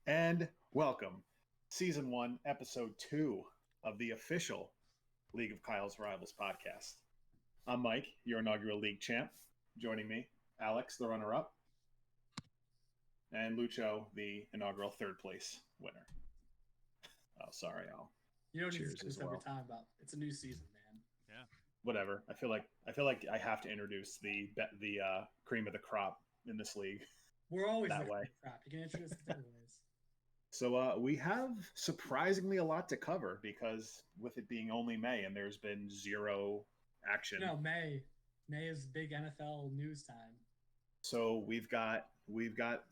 And welcome, Season 1, Episode 2 of the official League of Kyle's Rivals podcast. I'm Mike, your inaugural league champ. Joining me, Alex, the runner-up, and Lucho, the inaugural third-place winner. Oh, sorry, I'll You don't need to cheers say as this every well. time, but it's a new season, man. Yeah. Whatever. I feel like I have to introduce the cream of the crop in this league. We're always That the way. crap. You can introduce us anyways. So we have surprisingly a lot to cover because with it being only May and there's been zero action. No, May is big NFL news time. So we've got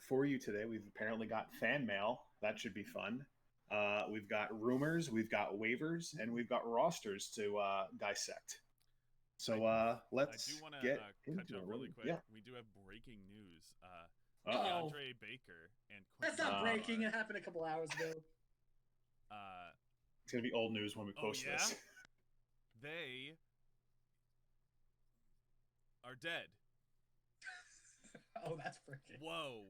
for you today. We've apparently got fan mail. That should be fun. We've got rumors, we've got waivers, and we've got rosters to dissect. So let's I do want to get catch into up it. really quick. Yeah. We do have breaking news. Uh-oh. DeAndre Baker and That's Quentin not breaking. Lamar, It happened a couple hours ago. It's gonna be old news when we post this. They are dead. Oh, that's breaking. Whoa.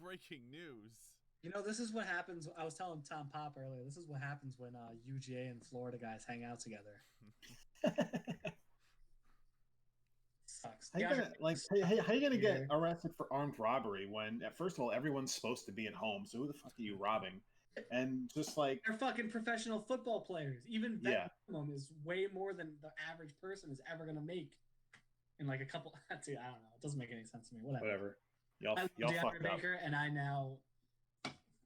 Breaking news. You know, this is what happens. I was telling Tom Pop earlier. This is what happens when UGA and Florida guys hang out together. Sucks. How you gonna get arrested for armed robbery when, first of all, everyone's supposed to be at home? So who the fuck are you robbing? And just like They're fucking professional football players. Even that minimum is way more than the average person is ever gonna make in like a couple. Dude, I don't know. It doesn't make any sense to me. Whatever. Y'all DeAndre fucked Baker, and I now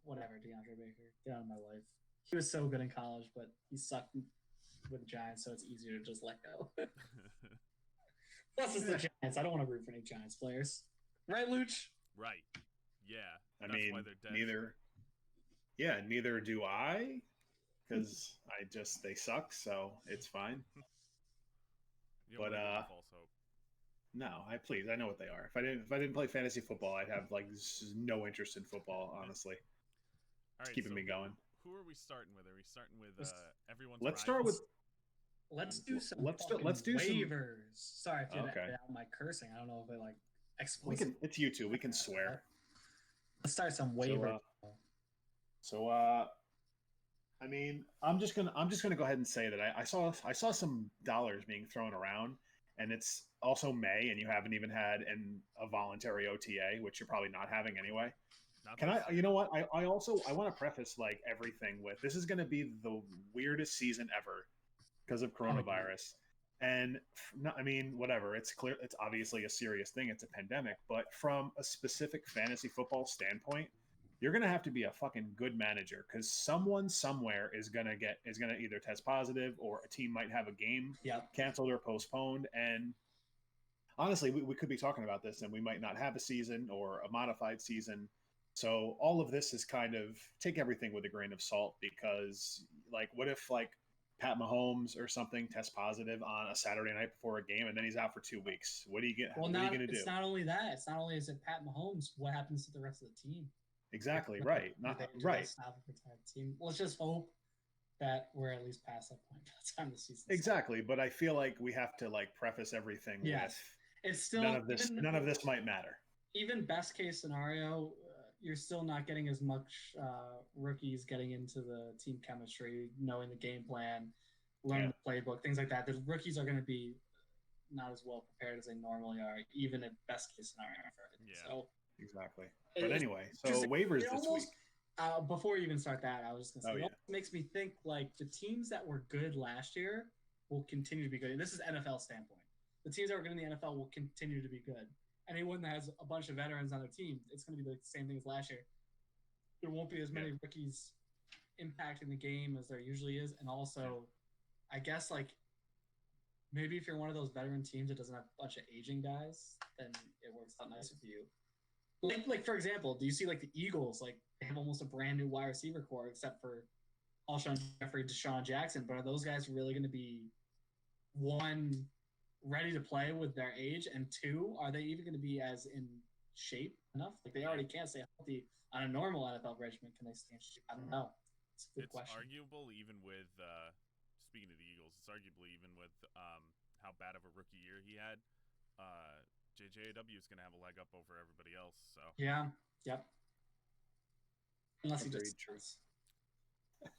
whatever. DeAndre Baker, get out of my life. He was so good in college, but he sucked with the Giants, so it's easier to just let go. Plus, it's the Giants. I don't want to root for any Giants players, right, Luch? Right. Yeah. That's why mean, they're dead. neither do I, because they suck, so it's fine. You don't believe in false hope. No, I know what they are. If I didn't play fantasy football, I'd have like no interest in football, honestly. All right, keeping me going. Who are we starting with? Are we starting with everyone's Let's rivals? start with Let's do some let's do waivers. Sorry if you Okay. had out my cursing. I don't know if it like explicit. it's YouTube. We can swear. Let's start some waivers. I mean, I'm just gonna go ahead and say that I saw some dollars being thrown around, and it's also May, and you haven't even had a voluntary OTA, which you're probably not having anyway. You know what? I want to preface like everything with this is going to be the weirdest season ever because of coronavirus. And I mean, whatever. It's clear. It's obviously a serious thing. It's a pandemic. But from a specific fantasy football standpoint, you're going to have to be a fucking good manager because someone somewhere is going to either test positive or a team might have a game canceled or postponed. And honestly, we could be talking about this and we might not have a season or a modified season. So all of this is kind of take everything with a grain of salt because like, what if like Pat Mahomes or something tests positive on a Saturday night before a game and then he's out for 2 weeks? What are you going to do? It's not only that. It's not only is it Pat Mahomes. What happens to the rest of the team? Exactly. Right. Right. Stop the entire team. Let's just hope that we're at least past that point by the time the season. Exactly. But I feel like we have to like preface everything with it's still none of this might matter. Even best case scenario, you're still not getting as much rookies getting into the team chemistry, knowing the game plan, learning the playbook, things like that. The rookies are going to be not as well prepared as they normally are, even at best case scenario for everything. Yeah. So, exactly. But anyway, so waivers this week. Before you even start that, I was just going to say, it makes me think like the teams that were good last year will continue to be good. And this is NFL standpoint. The teams that were good in the NFL will continue to be good. Anyone that has a bunch of veterans on their team, it's going to be the same thing as last year. There won't be as many rookies impacting the game as there usually is. And also, I guess, like, maybe if you're one of those veteran teams that doesn't have a bunch of aging guys, then it works out nicer for you. Like for example, do you see, like, the Eagles, like, they have almost a brand new wide receiver core except for Alshon Jeffrey, Deshaun Jackson. But are those guys really going to be, one, ready to play with their age, and two, are they even going to be as in shape enough? Like they already can't stay healthy on a normal NFL regimen. Can they stay in shape? I don't know. It's a good question. Arguable even with speaking of the Eagles, it's arguable even with how bad of a rookie year he had. JJW is going to have a leg up over everybody else. So yeah, yep. Unless he Agreed, just true. sucks.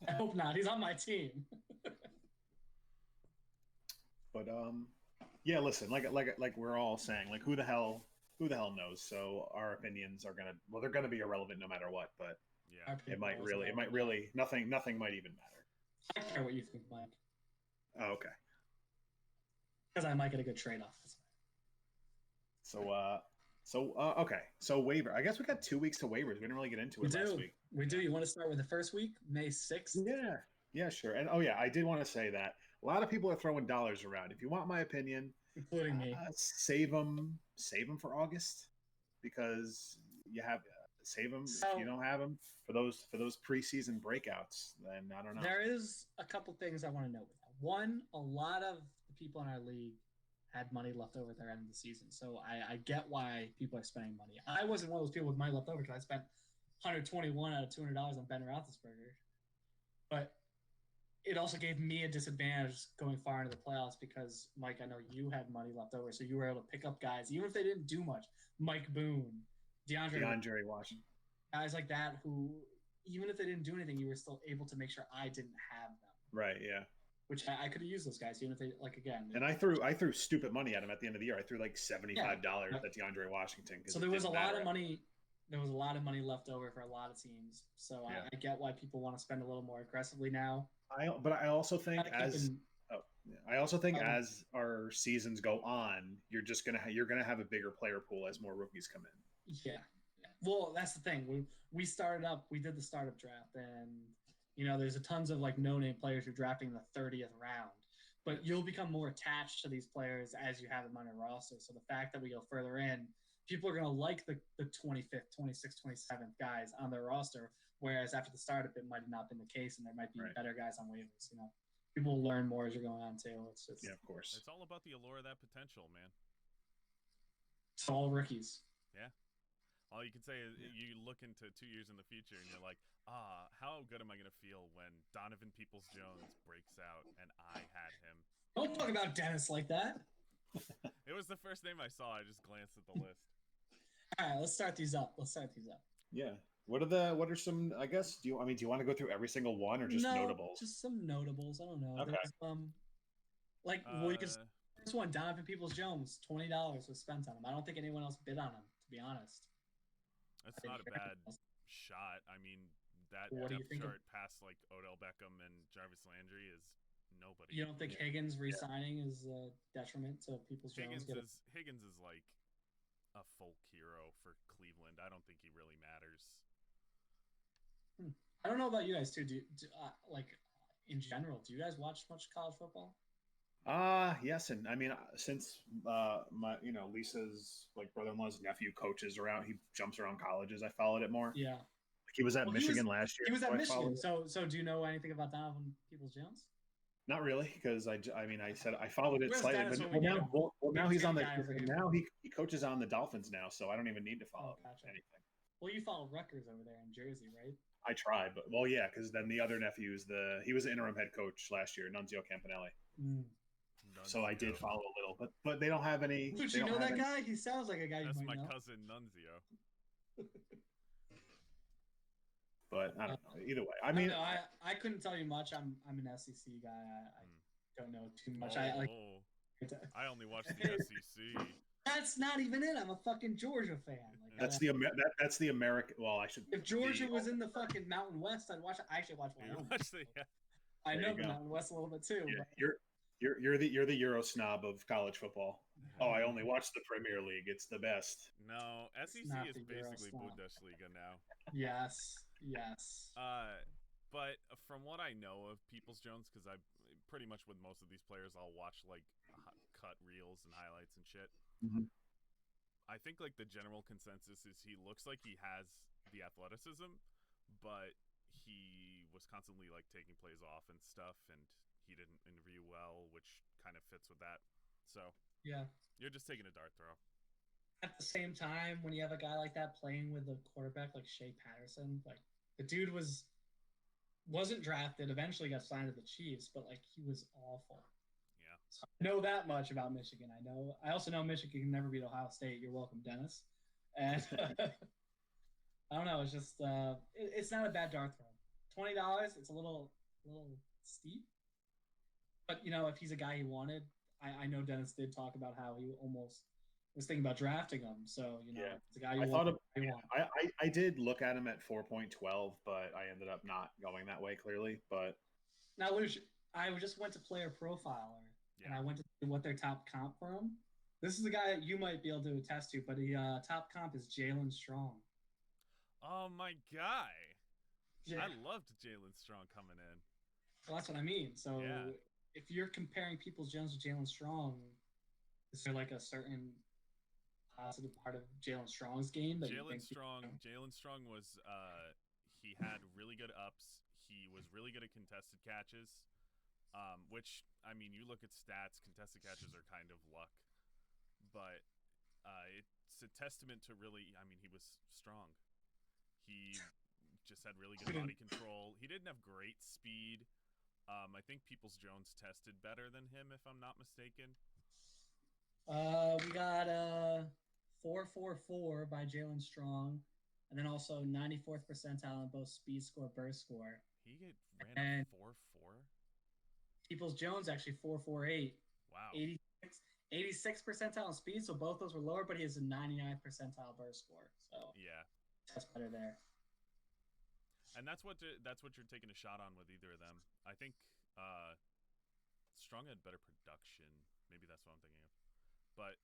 I hope not. He's on my team. But yeah. Listen, like we're all saying, like who the hell knows? So our opinions are they're gonna be irrelevant no matter what. But Yeah. it might really nothing might even matter. I care what you think, Mike. Oh, okay. Because I might get a good trade off this. So okay. So waiver. I guess we got 2 weeks to waivers. We didn't really get into it last week. We do. You want to start with the first week, May 6th? Yeah, sure. And oh yeah, I did want to say that a lot of people are throwing dollars around. If you want my opinion, including me, save them for August, because you have save them if you don't have them for those preseason breakouts. Then I don't know. There is a couple things I want to note with that. One, a lot of the people in our league had money left over at their end of the season, so I get why people are spending money. I wasn't one of those people with money left over because I spent $121 out of $200 on Ben Roethlisberger, but it also gave me a disadvantage going far into the playoffs because, Mike, I know you had money left over, so you were able to pick up guys, even if they didn't do much. Mike Boone, DeAndre Washington. Guys like that who, even if they didn't do anything, you were still able to make sure I didn't have them. Right, yeah. Which I could have used those guys, even if they, like, again. And I threw stupid money at him at the end of the year. I threw like $75 at DeAndre Washington. So there was a lot of money. There was a lot of money left over for a lot of teams. So yeah. I get why people want to spend a little more aggressively now. But I also think as our seasons go on, you're gonna have a bigger player pool as more rookies come in. Yeah. Well, that's the thing. We started up. We did the startup draft, and there's tons of like no-name players who are drafting in the 30th round. But you'll become more attached to these players as you have them on your roster. So the fact that we go further in, people are going to like the 25th, 26th, 27th guys on their roster, whereas after the startup, it might have not been the case, and there might be better guys on waivers. People will learn more as you're going on too. It's just of course. It's all about the allure of that potential, man. It's all rookies. Yeah. All you can say is you look into 2 years in the future, and you're like, how good am I going to feel when Donovan Peoples-Jones breaks out and I had him? Don't talk about Dennis like that. It was the first name I saw. I just glanced at the list. All right, let's start these up. Yeah. What are some? I guess. Do you want to go through every single one or just notables? Just some notables. I don't know. Okay. You can first one, Donovan Peoples-Jones, $20 was spent on him. I don't think anyone else bid on him, to be honest. That's not a bad shot. I mean, that depth chart past like Odell Beckham and Jarvis Landry is nobody. You don't think Higgins re-signing is a detriment to Peoples-Jones? Higgins is like a folk hero for Cleveland. I don't think he really matters. I don't know about you guys too. In general, do you guys watch much college football? Yes, and I mean, since my Lisa's like brother-in-law's nephew coaches around, he jumps around colleges. I followed it more. Yeah, he was at Michigan last year. He was at Michigan. So do you know anything about Donovan Peoples-Jones? Not really, because I said I followed it slightly. But now he's on he coaches on the Dolphins now, so I don't even need to follow anything. Well, you follow Rutgers over there in Jersey, right? I tried, but yeah, because then the other nephew he was the interim head coach last year, Nunzio Campanelli. So I did follow a little, but they don't have any. Did you know that guy? He sounds like a guy. That's you might my know. cousin Nunzio. But I don't know. Either way, I mean, I couldn't tell you much. I'm an SEC guy. I don't know too much. I only watch the SEC. That's not even it. I'm a fucking Georgia fan. That's the American. Well, I should. If Georgia was in the fucking Mountain West, I'd watch it. I actually watch Wyoming. I know the Mountain West a little bit too. Yeah, but... You're the Euro snob of college football. Oh, I only watch the Premier League. It's the best. No, SEC is basically Bundesliga now. Yes. But from what I know of Peoples-Jones, because I pretty much with most of these players, I'll watch like cut reels and highlights and shit. Mm-hmm. I think like the general consensus is he looks like he has the athleticism, but he was constantly like taking plays off and stuff, and he didn't interview well, which kind of fits with that. So yeah, you're just taking a dart throw. At the same time, when you have a guy like that playing with a quarterback like Shea Patterson, like the dude wasn't drafted, eventually got signed to the Chiefs, but like he was awful. Yeah. So I know that much about Michigan. I also know Michigan can never beat Ohio State. You're welcome, Dennis. And I don't know. It's just it's not a bad dart throw. $20. It's a little steep, but if he's a guy he wanted, I know Dennis did talk about how he almost was thinking about drafting him. So Yeah. it's a guy you I thought want. I did look at him at 4.12, but I ended up not going that way clearly. But Now, Luke, I just went to Player Profiler and I went to see what their top comp for him. This is a guy that you might be able to attest to, but the top comp is Jalen Strong. Oh, my guy. Yeah. I loved Jalen Strong coming in. Well, that's what I mean. So Yeah. if you're comparing Peoples Jones to Jalen Strong, is there like a certain positive part of Jalen Strong's game that Jalen Strong was he had really good ups. He was really good at contested catches. Which, I mean, you look at stats, contested catches are kind of luck. But it's a testament to really, I mean, he was strong. He just had really good body control. He didn't have great speed. I think Peoples Jones tested better than him, if I'm not mistaken. We got 4.44 by Jalen Strong, and then also 94th percentile in both speed score, burst score. He ran a 4.4. Peoples Jones actually 4.48. Wow. 86 percentile in speed, so both those were lower, but he has a 99th percentile burst score. So yeah, that's better there. And that's what you're taking a shot on with either of them. I think Strong had better production. Maybe that's what I'm thinking of. But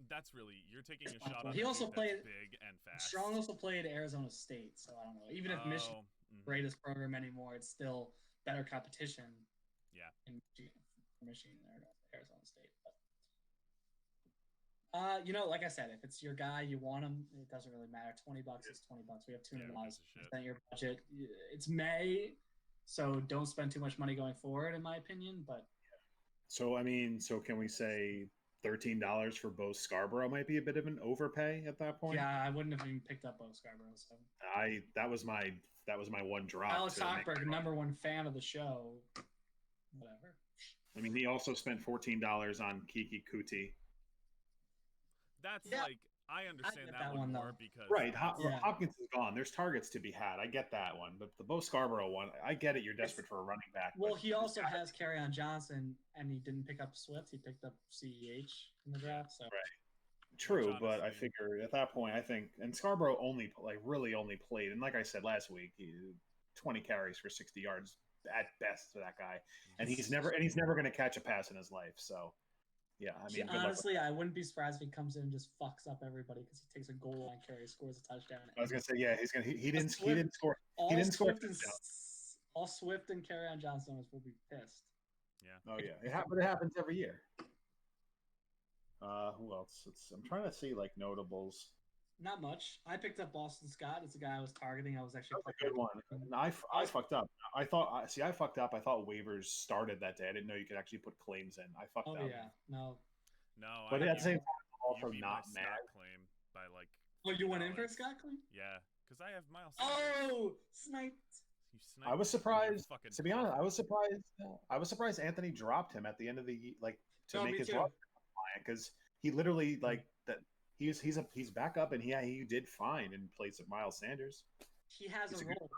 that's really, you're taking a shot on. He also played big and fast. Strong also played Arizona State, so I don't know. Even if Michigan greatest program anymore, it's still better competition. Yeah. In Michigan or Arizona State. But, like I said, if it's your guy, you want him, it doesn't really matter. $20 is $20. We have $200 spent your budget. It's May, so don't spend too much money going forward, in my opinion. But so can we say $13 for Bo Scarborough might be a bit of an overpay at that point? Yeah, I wouldn't have even picked up Bo Scarborough. So that was my one drop. Alex Hochberg, number one fan of the show. Whatever. I mean, he also spent $14 on Kiki Kuti. That's like, I understand that one more because Hopkins is gone. There's targets to be had. I get that one, but the Bo Scarborough one, I get it. You're desperate for a running back. Well, he also has Kerryon Johnson, and he didn't pick up Swift. He picked up CEH in the draft. So true, but I figure at that point, I think, and Scarborough really only played, and like I said last week, 20 carries for 60 yards at best for that guy, and he's never going to catch a pass in his life. So. Yeah, I mean, honestly, I wouldn't be surprised if he comes in and just fucks up everybody because he takes a goal line carry, scores a touchdown. I was gonna say, yeah, he didn't score. All Swift and Kerryon Johnson will be pissed. Yeah. Oh yeah, it happens every year. Who else? I'm trying to see like notables. Not much. I picked up Boston Scott. It's a guy I was targeting. I was actually a good one. And I fucked up. I fucked up. I thought waivers started that day. I didn't know you could actually put claims in. I fucked up. Oh yeah, no. But at the same time, I'm also not mad. Claim by like. Oh, you went in for a Scott claim? Yeah, because I have Miles. Oh, sniped. You sniped. I was surprised. To be honest, I was surprised Anthony dropped him at the end of the to make his roster compliant because he literally that. He's back up and he did fine in place of Miles Sanders. He has a role.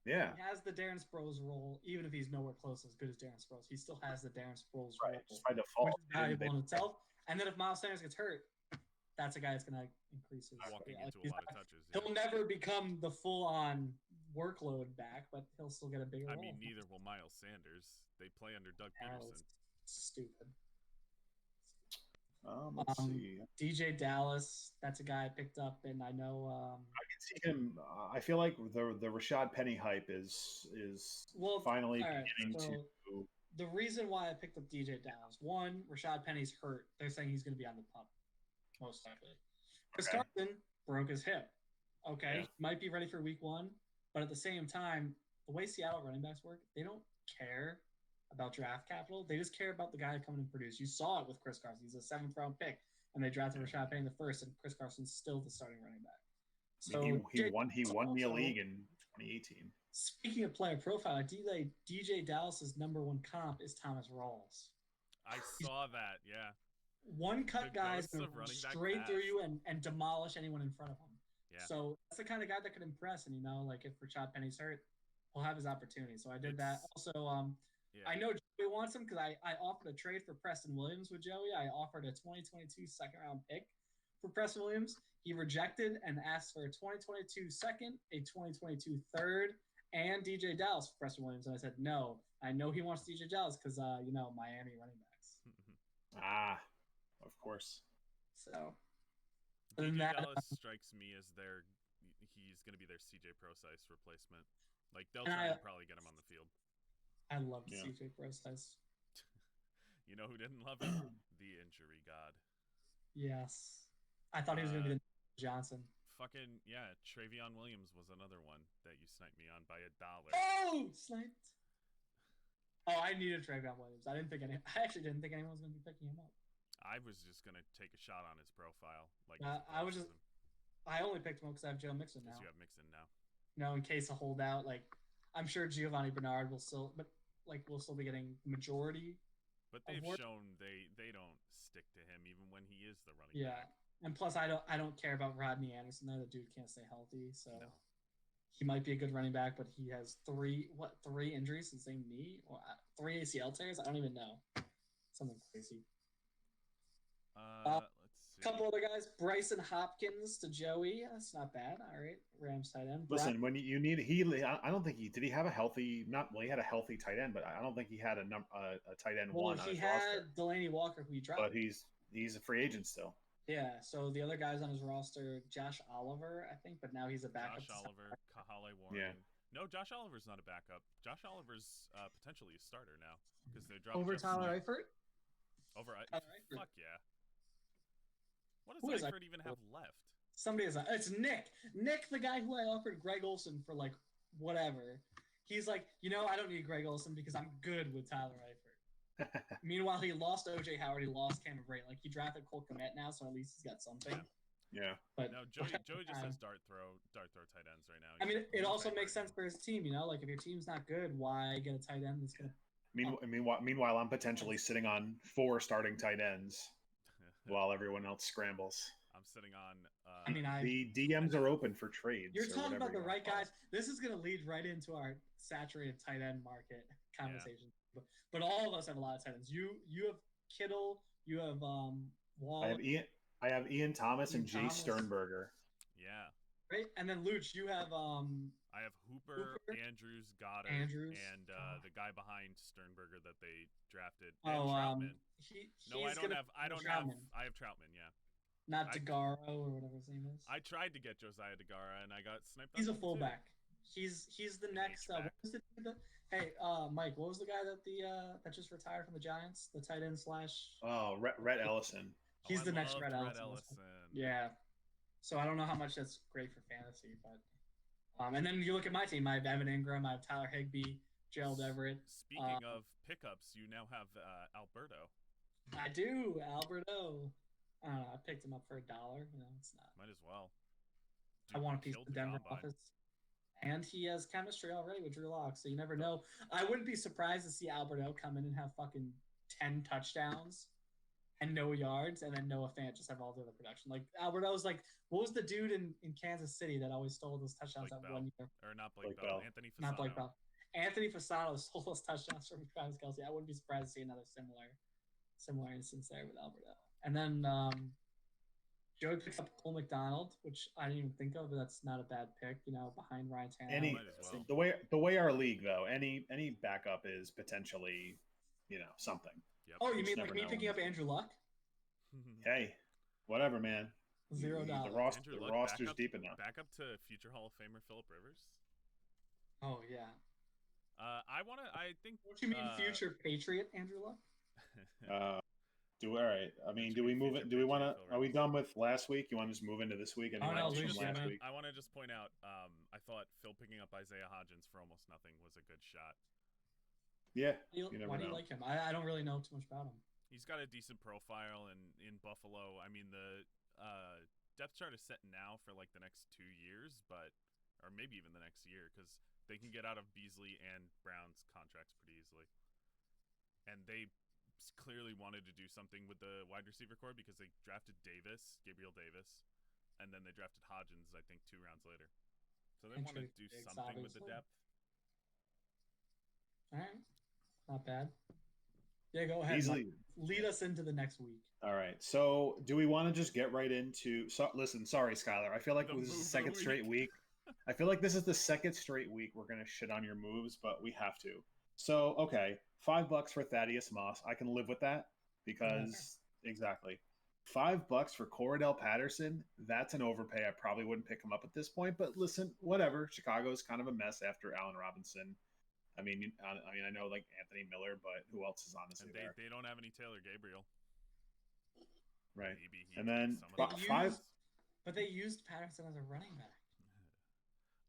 Yeah. He has the Darren Sproles role, even if he's nowhere close as good as Darren Sproles. He still has the Darren Sproles role, just by default, which is valuable in itself. And then if Miles Sanders gets hurt, that's a guy that's going to increase his. Walking into a lot of touches. He'll never become the full-on workload back, but he'll still get a bigger role. I mean, neither will Miles Sanders. They play under Doug Peterson. Stupid. Let's see. DJ Dallas, that's a guy I picked up, and I know I can see him. I feel like the Rashad Penny hype is finally beginning to. The reason why I picked up DJ Dallas, one, Rashad Penny's hurt. They're saying he's going to be on the pup, most likely. Chris Carson broke his hip. Okay, might be ready for week 1, but at the same time, the way Seattle running backs work, they don't care about draft capital. They just care about the guy coming and produce. You saw it with Chris Carson. He's a 7th round pick, and they drafted Rashad Penny in the 1st, and Chris Carson's still the starting running back. So he won me a league in 2018. Speaking of player profile, DJ Dallas's number 1 comp is Thomas Rawls. I saw that, yeah. One cut guys straight through you and demolish anyone in front of him. Yeah. So that's the kind of guy that could impress. And like if Rashad Penny's hurt, he'll have his opportunity. So I did that. Also, Yeah. I know Joey wants him because I offered a trade for Preston Williams with Joey. I offered a 2022 second round pick for Preston Williams. He rejected and asked for a 2022 second, a 2022 third, and DJ Dallas for Preston Williams. And I said, no, I know he wants DJ Dallas because, Miami running backs. Of course. So, DJ Dallas strikes me as he's going to be their CJ Procise replacement. Like, they'll try and probably get him on the field. I loved CJ Procise. You know who didn't love him? The injury god. Yes. I thought he was going to be the Johnson. Fucking, yeah, Travion Williams was another one that you sniped me on by $1. Oh, sniped. Oh, I needed Travion Williams. I actually didn't think anyone was going to be picking him up. I was just going to take a shot on his profile. Like, I only picked him up because I have Joe Mixon now. You have Mixon now. In case a holdout, like, I'm sure Giovanni Bernard will still be getting majority. But they've shown they don't stick to him even when he is the running back. Yeah. And plus, I don't care about Rodney Anderson there. The dude can't stay healthy, so he might be a good running back, but he has three injuries in the same knee, or 3 ACL tears. I don't even know, something crazy. Let's see. A couple other guys, Bryson Hopkins to Joey. That's not bad. All right, Rams tight end. Listen, when you need I don't think did he have a healthy? He had a healthy tight end, but I don't think he had a tight end one. He had Delaney Walker, who he dropped, but he's a free agent still. Yeah, so the other guys on his roster, Josh Oliver, I think, but now he's a backup. Josh Oliver, Kahale Warren. Yeah. No, Josh Oliver's not a backup. Josh Oliver's potentially a starter now because they dropped over Tyler Eifert. Over Eifert. Fuck yeah. What does Eifert even have left? It's Nick. Nick, the guy who I offered Greg Olsen for like whatever. He's like, I don't need Greg Olsen because I'm good with Tyler Eifert. Meanwhile, he lost OJ Howard. He lost Cameron Brate. Like, he drafted Cole Kmet now, so at least he's got something. Yeah. But no, Joey just has dart throw tight ends right now. I mean, it also makes sense for his team. Like if your team's not good, why get a tight end that's gonna? Meanwhile, I'm potentially sitting on 4 starting tight ends while everyone else scrambles. I'm sitting on. The DMs are open for trades. You're talking about the right guys. This is going to lead right into our saturated tight end market conversation. Yeah. But all of us have a lot of tight ends. You have Kittle. You have Wall. I have Ian Thomas and Jay Sternberger. Yeah. Right, and then Luch, you have. I have Hooper, Andrews, Goddard, and the guy behind Sternberger that they drafted. Troutman. I have Troutman. Yeah. Not Degaro or whatever his name is. I tried to get Josiah Degara and I got sniped. He's a fullback. He's the next. Hey, Mike, what was the guy that just retired from the Giants? The tight end / Oh, Rhett Ellison. He's the next Rhett Ellison. Yeah. So I don't know how much that's great for fantasy, but and then you look at my team. I have Evan Ingram. I have Tyler Higbee, Gerald Everett. Speaking of pickups, you now have Alberto. I do, Alberto. I don't know. I picked him up for $1. It's not. Might as well. Dude, I want a piece of the Denver office. And he has chemistry already with Drew Lock, so you never know. I wouldn't be surprised to see Alberto come in and have fucking 10 touchdowns and no yards, and then Noah Fant just have all the other production. Like, Alberto's like, what was the dude in Kansas City that always stole those touchdowns Blake that Bell. 1 year? Or not Blake Bell. Anthony Fasano. Not Blake Bell. Anthony Fasano stole those touchdowns from Travis Kelce. I wouldn't be surprised to see another similar instance there with Alberto. And then Joey picks up Cole McDonald, which I didn't even think of, but that's not a bad pick, behind Ryan Tannehill. The way our league though, any backup is potentially, something. Yep. Oh, you mean like me picking up Andrew Luck? Hey, whatever, man. $0. The roster's deep enough. Back up to future Hall of Famer Phillip Rivers. Oh yeah. I think. Don't you mean future Patriot Andrew Luck? All right. I mean, do we move it? Do we want to? Are we done with last week? You want to just move into this week? I want to just point out. I thought Phil picking up Isaiah Hodgins for almost nothing was a good shot. Yeah. Why do you like him? I don't really know too much about him. He's got a decent profile, and in Buffalo, I mean, the depth chart is set now for like the next 2 years, or maybe even the next year, because they can get out of Beasley and Brown's contracts pretty easily, and they clearly wanted to do something with the wide receiver core because they drafted Gabriel Davis, and then they drafted Hodgins, I think, 2 rounds later. So they want to do something with the depth. All right, not bad. Yeah, go ahead. Lead us into the next week. All right. So, do we want to just get right into? So, listen, sorry, Skylar. I feel like this is the second straight week. I feel like this is the second straight week we're gonna shit on your moves, but we have to. So, okay, $5 for Thaddeus Moss. I can live with that because exactly. $5 for Cordell Patterson. That's an overpay. I probably wouldn't pick him up at this point, but listen, whatever. Chicago's kind of a mess after Allen Robinson. I mean, I know like Anthony Miller, but who else is honestly there? They don't have any Taylor Gabriel. Right. Maybe and then but they used Patterson as a running back.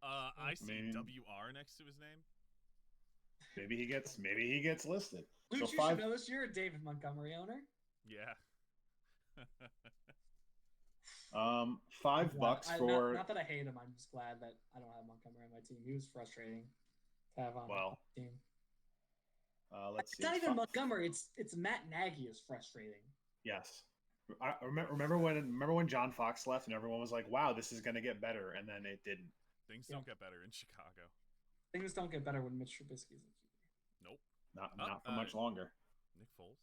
I see WR next to his name. Maybe he gets listed. Luch, so you should know this. You're a David Montgomery owner. Yeah. $5 for. Not that I hate him. I'm just glad that I don't have Montgomery on my team. He was frustrating to have on my team. Let's see. It's not even Montgomery. It's Matt Nagy is frustrating. Yes. I remember when John Fox left and everyone was like, "Wow, this is going to get better," and then it didn't. Things don't get better in Chicago. Things don't get better when Mitch Trubisky's in QB. Nope. Not for much longer. Nick Foles.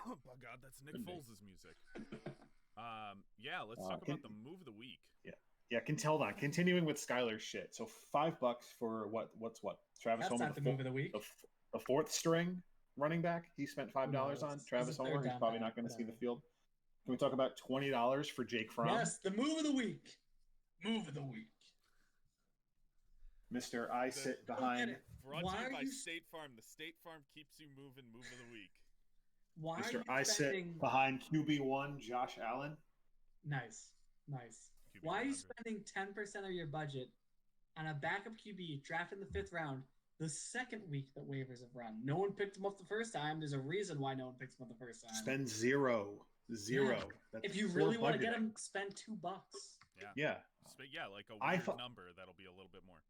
Oh my God, that's Nick Foles' music. Yeah, let's talk about the move of the week. Yeah. Continuing with Skylar's shit. So $5 for what's Travis Homer. That's not the move of the week. The fourth string running back. He spent $5 on Travis Homer. He's probably not going to see the field. Can we talk about $20 for Jake Fromm? Yes, the move of the week. Move of the week. Mr. I sit behind. Brought to you by State Farm. The State Farm keeps you moving. Move of the week. Why Mr. I sit behind QB1 Josh Allen. Nice. Why are you spending 10% of your budget on a backup QB drafted in the 5th round the second week that waivers have run? No one picked him up the first time. There's a reason why no one picks him up the first time. Spend zero. Yeah. If you really want to get him, spend $2. Yeah. Like a weird number that'll be a little bit more.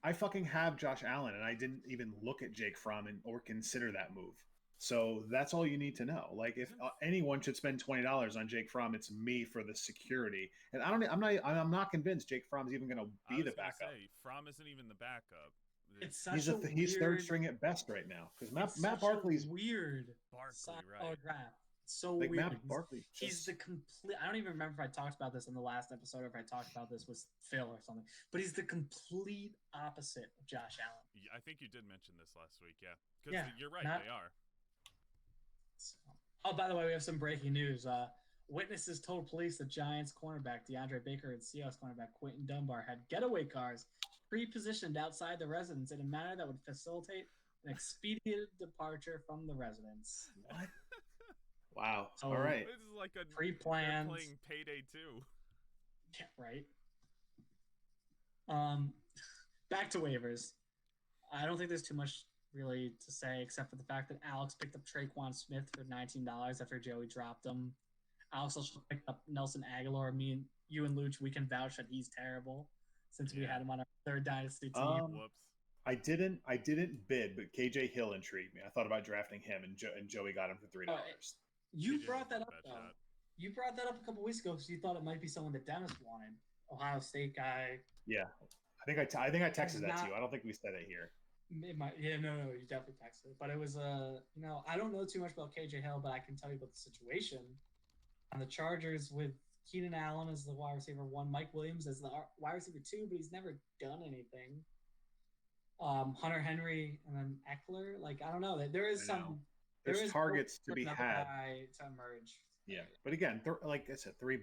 I fucking have Josh Allen, and I didn't even look at Jake Fromm or consider that move. So that's all you need to know. Like, if anyone should spend $20 on Jake Fromm, it's me for the security. And I'm not convinced Jake Fromm's even going to be the backup. Fromm isn't even the backup. He's third string at best right now because Matt Barkley's weird. Right? So like weird. Matt Barkley. He's the complete. I don't even remember if I talked about this in the last episode or if I talked about this with Phil or something. But he's the complete opposite of Josh Allen. I think you did mention this last week. Yeah, because you're right. They are. Oh, by the way, we have some breaking news. Witnesses told police that Giants cornerback DeAndre Baker and Seahawks cornerback Quentin Dunbar had getaway cars pre-positioned outside the residence in a manner that would facilitate an expedient departure from the residence. What? Wow. So, all right. This is like a pre-planned playing Payday 2. Yeah, right. Back to waivers. I don't think there's too much really to say except for the fact that Alex picked up Traquan Smith for $19 after Joey dropped him. Alex also picked up Nelson Aguilar. You and Luch, we can vouch that he's terrible since we had him on our third dynasty team. Whoops. I didn't bid, but KJ Hill intrigued me. I thought about drafting him, and Joey got him for $3. You brought that up though. You brought that up a couple weeks ago because you thought it might be someone that Dennis wanted. Ohio State guy. Yeah, I think I texted that to you. I don't think we said it here. It might. Yeah, no, you definitely texted it. But it was I don't know too much about KJ Hill, but I can tell you about the situation on the Chargers with Keenan Allen as the wide receiver 1, Mike Williams as the wide receiver 2, but he's never done anything. Hunter Henry and then Eckler. Like, I don't know. There's targets to be had to emerge. Yeah, but again, like I said, $3,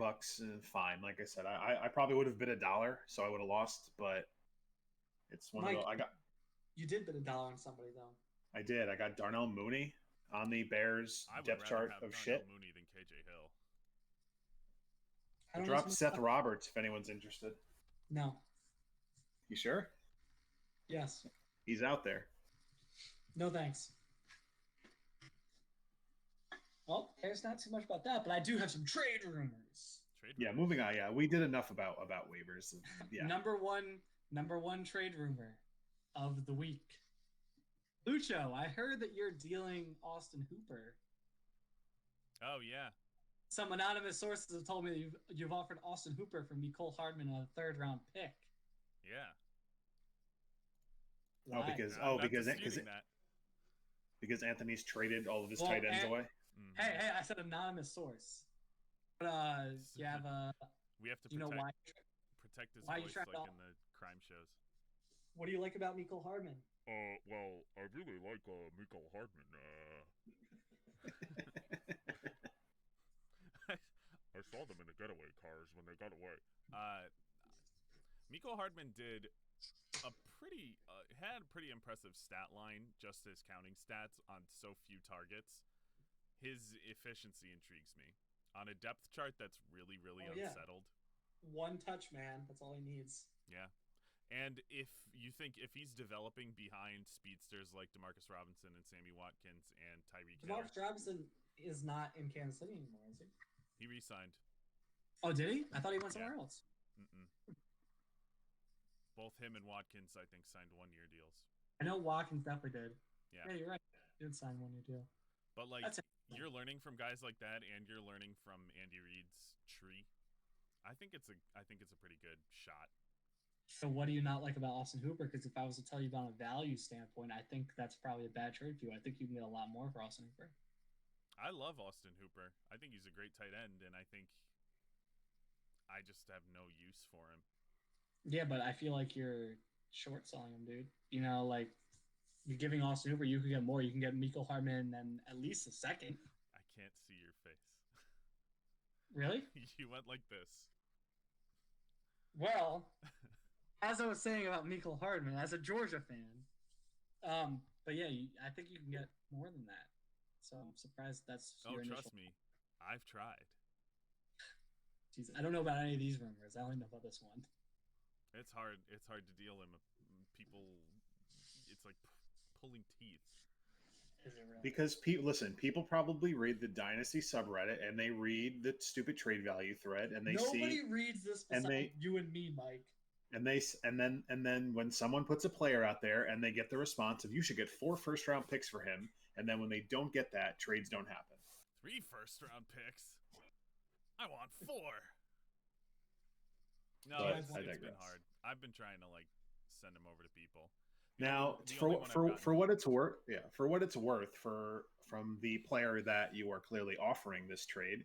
fine. Like I said, I probably would have bid $1, so I would have lost. But it's one Mike, of those. You did bid $1 on somebody though. I did. I got Darnell Mooney on the Bears depth chart of shit. Mooney than KJ Hill. I dropped Seth Roberts if anyone's interested. No. You sure? Yes. He's out there. No thanks. Well, there's not too much about that, but I do have some trade rumors. Moving on. Yeah, we did enough about waivers. Yeah. Number one trade rumor of the week. Lucho, I heard that you're dealing Austin Hooper. Oh yeah. Some anonymous sources have told me that you've offered Austin Hooper for Mecole Hardman on a 3rd-round pick. Yeah. Oh, Why? I'm not because disputing that. because Anthony's traded all of his tight ends away. Mhm. Hey, I said anonymous source. But you have We have to you know why? protect his Why you voice trying like to- in the crime shows. What do you like about Mecole Hardman? Well, I really like Mecole Hardman. I saw them in the getaway cars when they got away. Mecole Hardman did had a pretty impressive stat line, just his counting stats on so few targets. His efficiency intrigues me. On a depth chart that's really, really unsettled. Yeah. 1 touch, man. That's all he needs. Yeah. And if you think if he's developing behind speedsters like Demarcus Robinson and Sammy Watkins and Tyreek Hill. Demarcus Robinson is not in Kansas City anymore, is he? He re-signed. Oh, did he? I thought he went somewhere else. Both him and Watkins, I think, signed 1-year deals. I know Watkins definitely did. Yeah, you're right. He did sign 1-year deal. But you're learning from guys like that, and you're learning from Andy Reid's tree. I think it's a pretty good shot. So what do you not like about Austin Hooper? Because if I was to tell you about a value standpoint, I think that's probably a bad trade for you. I think you can get a lot more for Austin Hooper. I love Austin Hooper. I think he's a great tight end, and I think I just have no use for him. Yeah, but I feel like you're short selling him, dude. You know, like you're giving Austin Hooper, you could get more. You can get Mecole Hardman and at least a second. I can't see your face. Really? You went like this. Well, as I was saying about Mecole Hardman, as a Georgia fan, but yeah, I think you can get more than that. So I'm surprised that's. Oh, trust me, I've tried. Jeez, I don't know about any of these rumors. I only know about this one. It's hard. It's hard to deal in people. It's like pulling teeth. Is it really? Because people probably read the Dynasty subreddit and they read the stupid trade value thread and Nobody reads this besides you and me, Mike. And then when someone puts a player out there and they get the response of you should get 4 first-round picks for him, and then when they don't get that, trades don't happen. 3 first-round picks. I want 4. No, it's been hard. I've been trying to send them over to people. Now, for what it's worth, from the player that you are clearly offering this trade,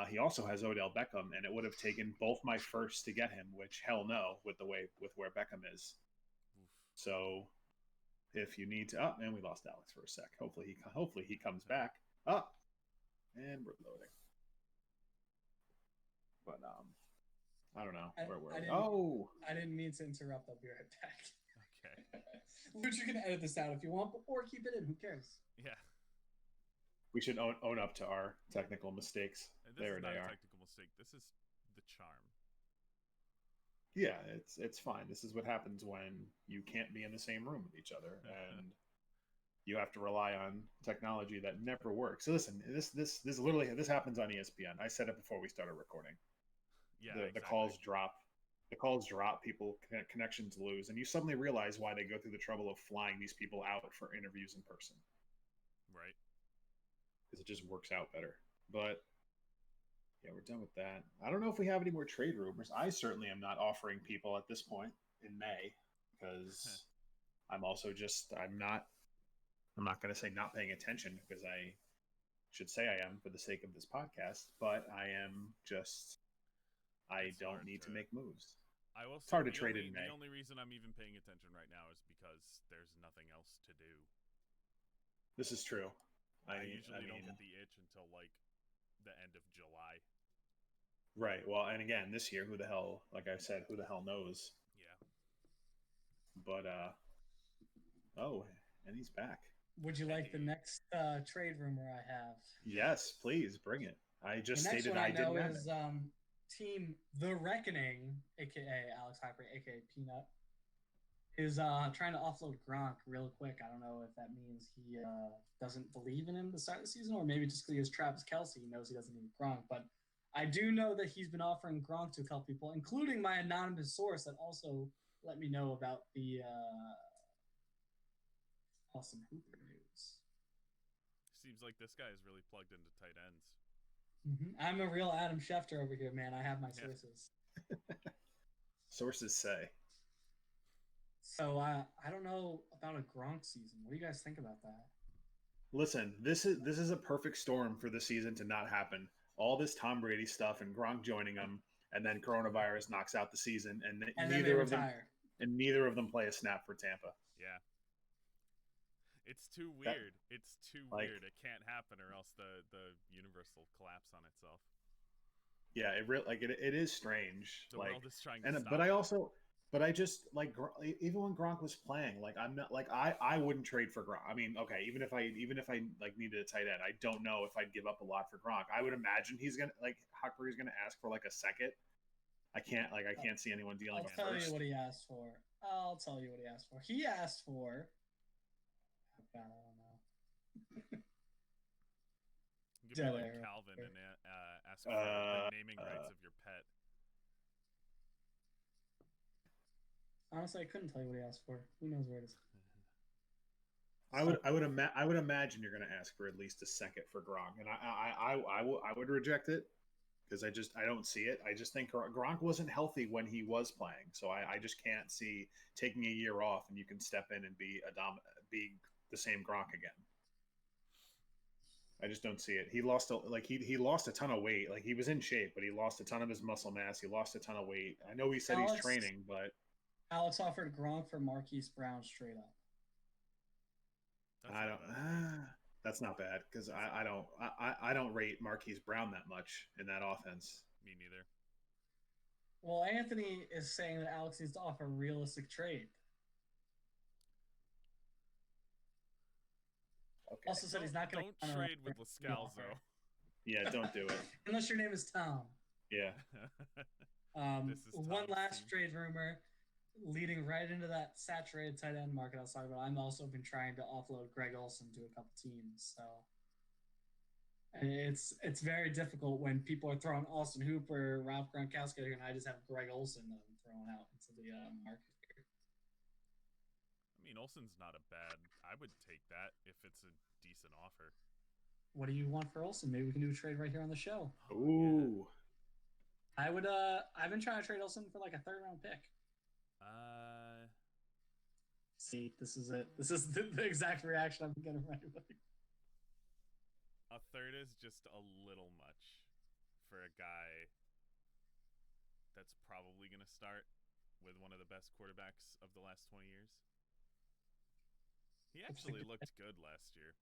he also has Odell Beckham, and it would have taken both my firsts to get him, which hell no, with where Beckham is. Oof. So, if you need to, and we lost Alex for a sec. Hopefully he comes back. And we're loading. But I don't know where we're. I didn't mean to interrupt. I'll be right back. Okay. Luch, you can edit this out if you want, or keep it in. Who cares? Yeah. We should own up to our technical mistakes. This is not a technical mistake. This is the charm. Yeah, it's fine. This is what happens when you can't be in the same room with each other, and you have to rely on technology that never works. So listen, this happens on ESPN. I said it before we started recording. Yeah, the calls drop. The calls drop. People connections lose, and you suddenly realize why they go through the trouble of flying these people out for interviews in person. Right. Because it just works out better. But yeah, we're done with that. I don't know if we have any more trade rumors. I certainly am not offering people at this point in May because I'm not going to say not paying attention because I should say I am for the sake of this podcast, but I don't need to make moves. I will say it's hard to trade in May. The only reason I'm even paying attention right now is because there's nothing else to do. This is true. I usually don't get the itch until the end of July. Right. Well, and again, this year, who the hell knows? Yeah. But and he's back. Would you like the next trade rumor I have? Yes, please bring it. I just stated I didn't have is, Team The Reckoning, aka Alex Hyper, aka Peanut, is trying to offload Gronk real quick. I don't know if that means he doesn't believe in him to start the season, or maybe just because he has Travis Kelce, he knows he doesn't need Gronk. But I do know that he's been offering Gronk to a couple people, including my anonymous source that also let me know about the Austin Hooper news. Seems like this guy is really plugged into tight ends. I'm a real Adam Schefter over here, man. I have my Yeah. sources. Sources say. So I don't know about a Gronk season. What do you guys think about that? Listen, this is a perfect storm for the season to not happen. All this Tom Brady stuff and Gronk joining him, and then coronavirus knocks out the season, and And then they retire. neither of them play a snap for Tampa. Yeah. It's too That- weird. It's too like- weird. It can't happen, or else the universe will collapse on itself. Yeah, it is strange. The like, world is trying to and stop. but I just like even when Gronk was playing, like I'm not like I wouldn't trade for Gronk. I mean, okay, even if I like needed a tight end, I don't know if I'd give up a lot for Gronk. I would imagine he's gonna like Huckberry's gonna ask for like a second. I can't see anyone dealing I'll with tell first. you what he asked for. I'll tell you what he asked for. He asked for. Oh God, I don't know. Give me Dead like air. Calvin and ask for the naming rights of your pet. Honestly, I couldn't tell you what he asked for. Who knows where it is? I would imagine you're going to ask for at least a second for Gronk, and I would reject it because I don't see it. I just think Gronk wasn't healthy when he was playing, so I just can't see taking a year off and you can step in and be the same Gronk again. I just don't see it. He lost he lost a ton of weight. Like he was in shape, but he lost a ton of his muscle mass. He lost a ton of weight. I know he said he's training, but Alex offered Gronk for Marquise Brown straight up. That's that's not bad because I don't rate Marquise Brown that much in that offense. Me neither. Well, Anthony is saying that Alex needs to offer a realistic trade. Okay. Also said he's not going to Don't trade with Lascalzo. Yeah, don't do it. Unless your name is Tom. Yeah. This is One Tom's last team. trade rumor leading right into that saturated tight end market I was talking about. I'm also been trying to offload Greg Olsen to a couple teams, so it's very difficult when people are throwing Austin Hooper, Ralph Gronkowski, and I just have Greg Olsen thrown out into the market here. I mean, Olsen's not a bad. I would take that if it's a decent offer. What do you want for Olsen? Maybe we can do a trade right here on the show. Ooh. I would. I've been trying to trade Olsen for like a third-round pick. See, this is it. This is the exact reaction I'm getting right away. A third is just a little much for a guy that's probably going to start with one of the best quarterbacks of the last 20 years. He actually looked good last year.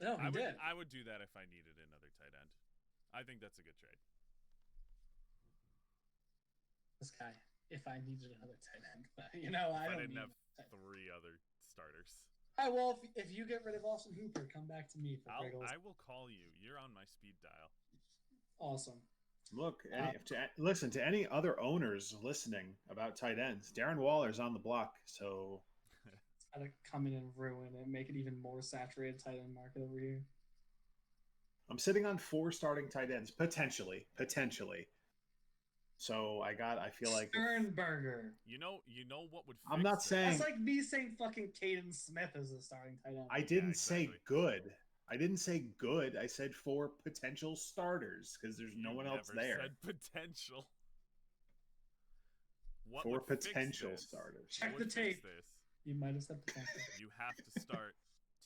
No, he did. I would do that if I needed another tight end. I think that's a good trade. This guy, if I needed another tight end, but I don't didn't need have three other starters. All right, well, if you get rid of Austin Hooper, come back to me for Greg Olsen. I will call you. You're on my speed dial. Awesome. Look, listen to any other owners listening about tight ends. Darren Waller's on the block, so it's got to come in and ruin it, make it even more saturated tight end market over here. I'm sitting on 4 starting tight ends potentially. So I feel like Sternberger. You know what would fix I'm not this? saying That's like me saying fucking Caden Smith is a starting tight end. I didn't exactly. say good. I didn't say good. I said 4 potential starters because there's no one else never there. Said potential. What 4 would fix potential this? starters. Check What the would fix tape. this? You might have said potential. You have to start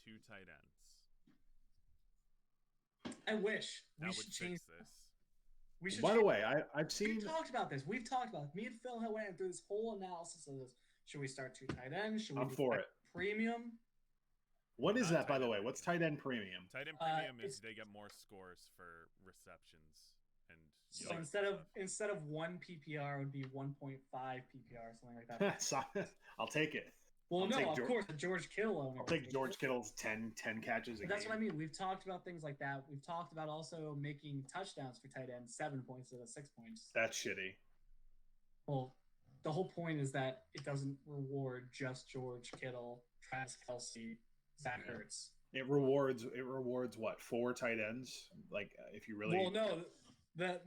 2 tight ends. I wish That we would should change fix this. We should. By the way, I've seen. We've talked about this. We've talked about it. Me and Phil went through this whole analysis of this. Should we start 2 tight ends? Should we I'm do for it. Premium? What is Not that, by tight the end way? What's tight end premium? Tight end premium it's- is they get more scores for receptions and. So yards instead and of stuff. instead of 1 PPR, it would be 1.5 PPR, something like that. I'll take it. Well, I'll no, take of course, the George Kittle owner. I'll take George Kittle's 10 catches a But that's game. what I mean. We've talked about things like that. We've talked about also making touchdowns for tight ends 7 points instead of 6 points. That's shitty. Well, the whole point is that it doesn't reward just George Kittle, Travis Kelce, Zach Yeah. Ertz. It rewards what? 4 tight ends? Like if you really Well, no, the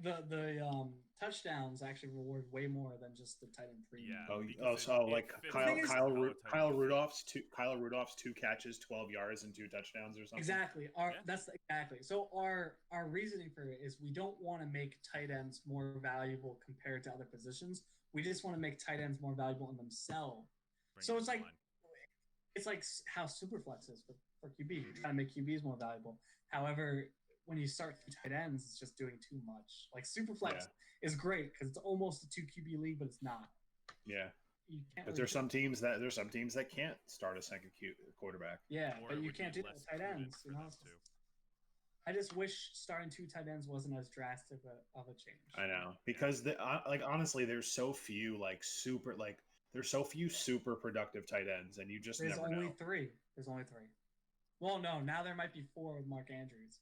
touchdowns actually reward way more than just the tight end premium. Yeah. Oh, because so it like fits Kyle into Kyle, how a Ru- tight Kyle end Rudolph's two catches, 12 yards, and 2 touchdowns or something. Exactly. Yeah. That's exactly. So our reasoning for it is we don't want to make tight ends more valuable compared to other positions. We just want to make tight ends more valuable in themselves. Bring So it it's in like line. it's like how Superflex is for QB. You're trying to make QBs more valuable. However, when you start through tight ends, it's just doing too much. Like Superflex is great because it's almost a 2 QB league, but it's not. Yeah. You can't. But Really there's some teams that can't start a second quarterback. Yeah, Or but it you would can't be do that less with tight prudent ends. for You know, them too. I just wish starting 2 tight ends wasn't as drastic of a change. I know because honestly, there's so few there's so few super productive tight ends, and you just There's never only know. 3. There's only 3. Well, no, now there might be 4 with Mark Andrews.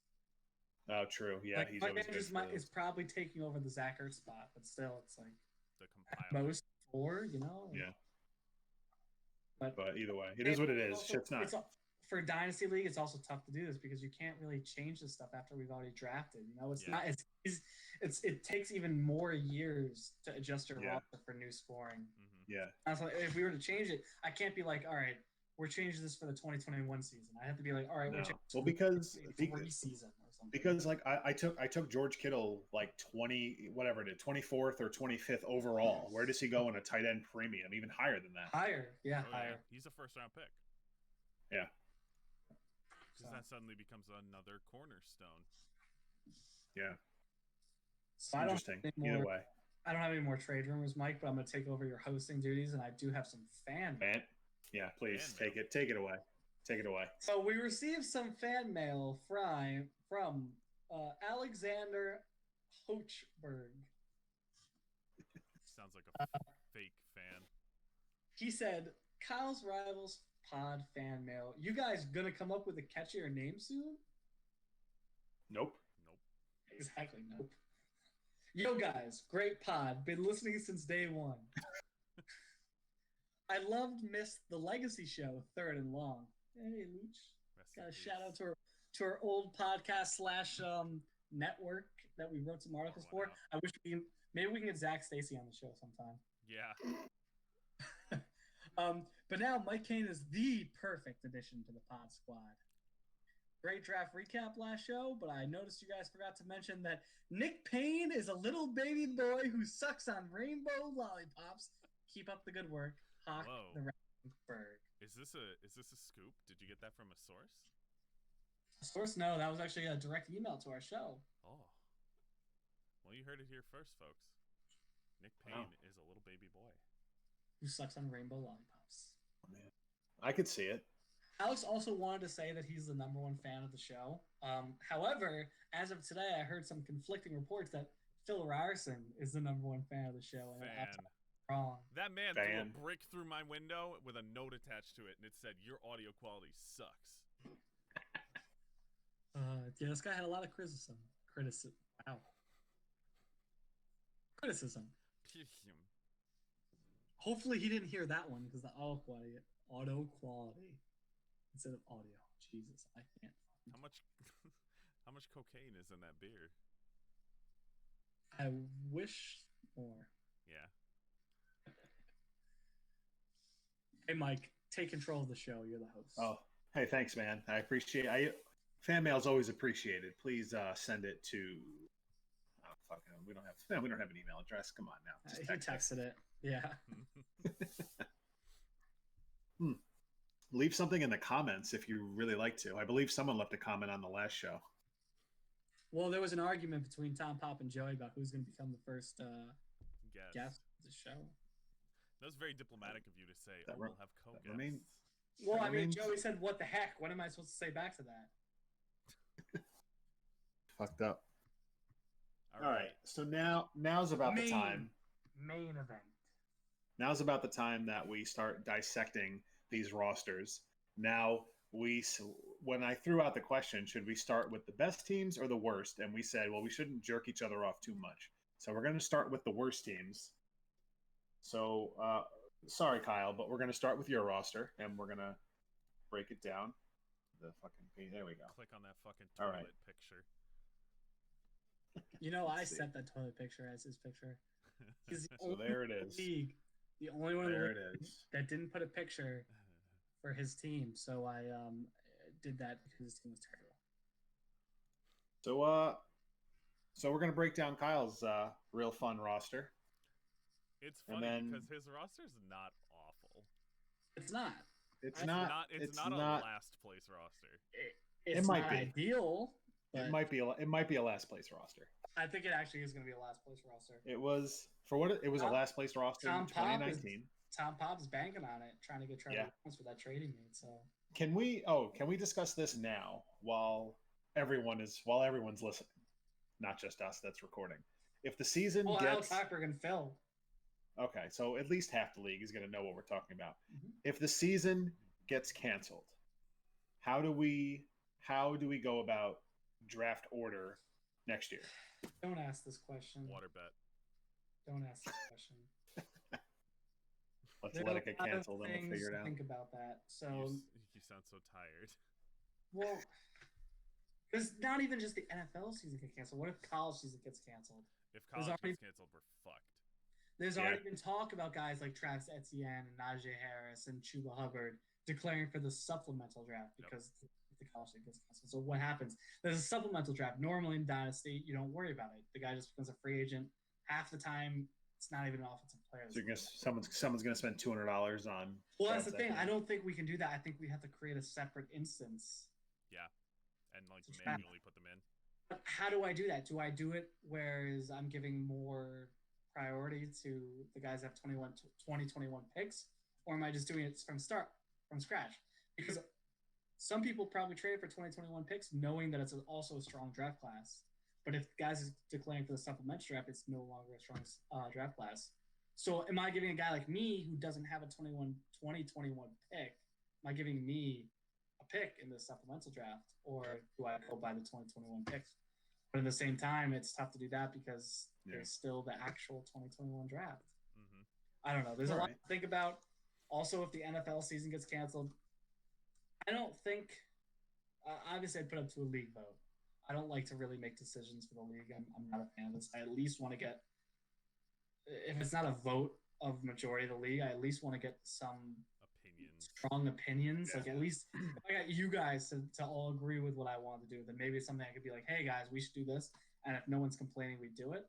Oh, true. Yeah, Like, he's Mark always Andrews good for is probably taking over the Zach Ertz spot, but still, it's like The at compiler. most 4, you know. Yeah. But either way, it is what it is. also, Shit's not. For Dynasty League, it's also tough to do this because you can't really change this stuff after we've already drafted. You know, it's not. It takes even more years to adjust your roster for new scoring. Mm-hmm. Yeah. So if we were to change it, I can't be like, all right, we're changing this for the 2021 season. I have to be like, all right, we're changing Well, because season or something. Because like I took George Kittle like 24th or 25th overall. Where does he go in a tight end premium? Even higher than that. Higher, yeah, Oh, higher. Yeah. He's a first round pick. Yeah. Because that suddenly becomes another cornerstone. Yeah. So Interesting. Either way. I don't have any more trade rumors, Mike, but I'm going to take over your hosting duties, and I do have some fan mail. Yeah, please take it away. Take it away. So we received some fan mail from Alexander Hochberg. Sounds like a fake fan. He said, Kyle's Rivals Pod fan mail. You guys gonna come up with a catchier name soon? Nope. Exactly, nope. Yo, guys, great pod. Been listening since day one. I missed the Legacy Show, Third and Long. Hey, Luch. Got a shout out to our old podcast / network that we wrote some articles for. I wish maybe we can get Zach Stacy on the show sometime. Yeah. But now Mike Kane is the perfect addition to the pod squad. Great draft recap last show, but I noticed you guys forgot to mention that Nick Payne is a little baby boy who sucks on rainbow lollipops. Keep up the good work, Hawk the Ravenberg. Is this a scoop? Did you get that from a source? A source? No, that was actually a direct email to our show. Oh. Well, you heard it here first, folks. Nick Payne is a little baby boy who sucks on rainbow lollipops. Oh, man. I could see it. Alex also wanted to say that he's the #1 fan of the show. However, as of today, I heard some conflicting reports that Phil Ryerson is the #1 fan of the show. And that's wrong. That man threw a brick through my window with a note attached to it, and it said, "Your audio quality sucks." Yeah, this guy had a lot of criticism. Wow. Criticism. Hopefully he didn't hear that one because the auto quality instead of audio. Jesus, I can't. How much cocaine is in that beer? I wish more. Yeah. Hey, Mike, take control of the show. You're the host. Oh, hey, thanks, man. I appreciate it. Fan mail is always appreciated. Please send it to. Oh, fuck him. We don't have an email address. Come on now. Just he texted it. Yeah. Leave something in the comments if you really like to. I believe someone left a comment on the last show. Well, there was an argument between Tom, Pop, and Joey about who's going to become the first guest of the show. That was very diplomatic of you to say, we'll have co-guests. Well, I mean, Joey said, what the heck? What am I supposed to say back to that? Fucked up. All right. So now's about the time. Main event. Now's about the time that we start dissecting these rosters. Now, when I threw out the question, should we start with the best teams or the worst? And we said, well, we shouldn't jerk each other off too much. So we're going to start with the worst teams. So, sorry, Kyle, but we're going to start with your roster, and we're going to break it down. There we go. Click on that fucking toilet picture. You know, I Let's see. set that toilet picture as his picture. He's the So only there it one in is. the league, the only one in the There league it is. that didn't put a picture for his team. So I did that because his team was terrible. So we're gonna break down Kyle's real fun roster, It's and funny then because his roster's not awful. It's not. it's I- not. It's It's not a not. last place roster. It's might not be. ideal, but It might be. It might be a last place roster. I think it actually is going to be a last place roster. It was for what it was a Tom- last place roster in Tom Pop 2019. Tom Pop's banking on it, trying to get Trevor Yeah. Lawrence for that trade he made. So Can we discuss this now while everyone's listening, not just us that's recording. If the season Alex gets Hochberg and Phil. okay, so at least half the league is going to know what we're talking about. Mhm. If the season gets canceled, how do we go about draft order next year? Don't ask this question. Water bet. Don't ask this question. Let's There let are it get a lot of canceled and we'll things figure it to out. think about that. So, You sound so tired. well, because not even just the NFL season gets canceled. What if college season gets canceled? If There's college already- gets canceled, we're fucked. There's Yeah. already been talk about guys like Travis Etienne and Najee Harris and Chuba Hubbard declaring for the supplemental draft because the college league gets canceled. So what happens? There's a supplemental draft. Normally in Dynasty, you don't worry about it. The guy just becomes a free agent. Half the time, it's not even an offensive player. So someone's going to spend $200 on. Well, that's the Travis thing. I Etienne. don't think we can do that. I think we have to create a separate instance. Yeah, and like It's a trap. manually put them in. But how do I do that? Do I do it whereas I'm giving more priority to the guys that have 2021 picks, or am I just doing it from scratch? Because some people probably trade for 2021 picks knowing that it's also a strong draft class. But if guys is declaring for the supplementary draft, it's no longer a strong draft class. So am I giving a guy like me who doesn't have a 2021 pick, am I giving me a pick in the supplemental draft, or do I go by the 2021 picks? But at the same time, it's tough to do that because there's still the actual 2021 draft. Mm-hmm. I don't know. There's a lot Alright. to think about. Also, if the NFL season gets canceled, I don't think. Obviously, I'd put up to a league vote. I don't like to really make decisions for the league. I'm not a fan of this. I at least want to get, if it's not a vote of majority of the league, I at least want to get some Opinions. strong opinions. Yeah. Like at least if I got you guys to all agree with what I want to do, then maybe it's something I could be like, hey guys, we should do this. And if no one's complaining, we do it.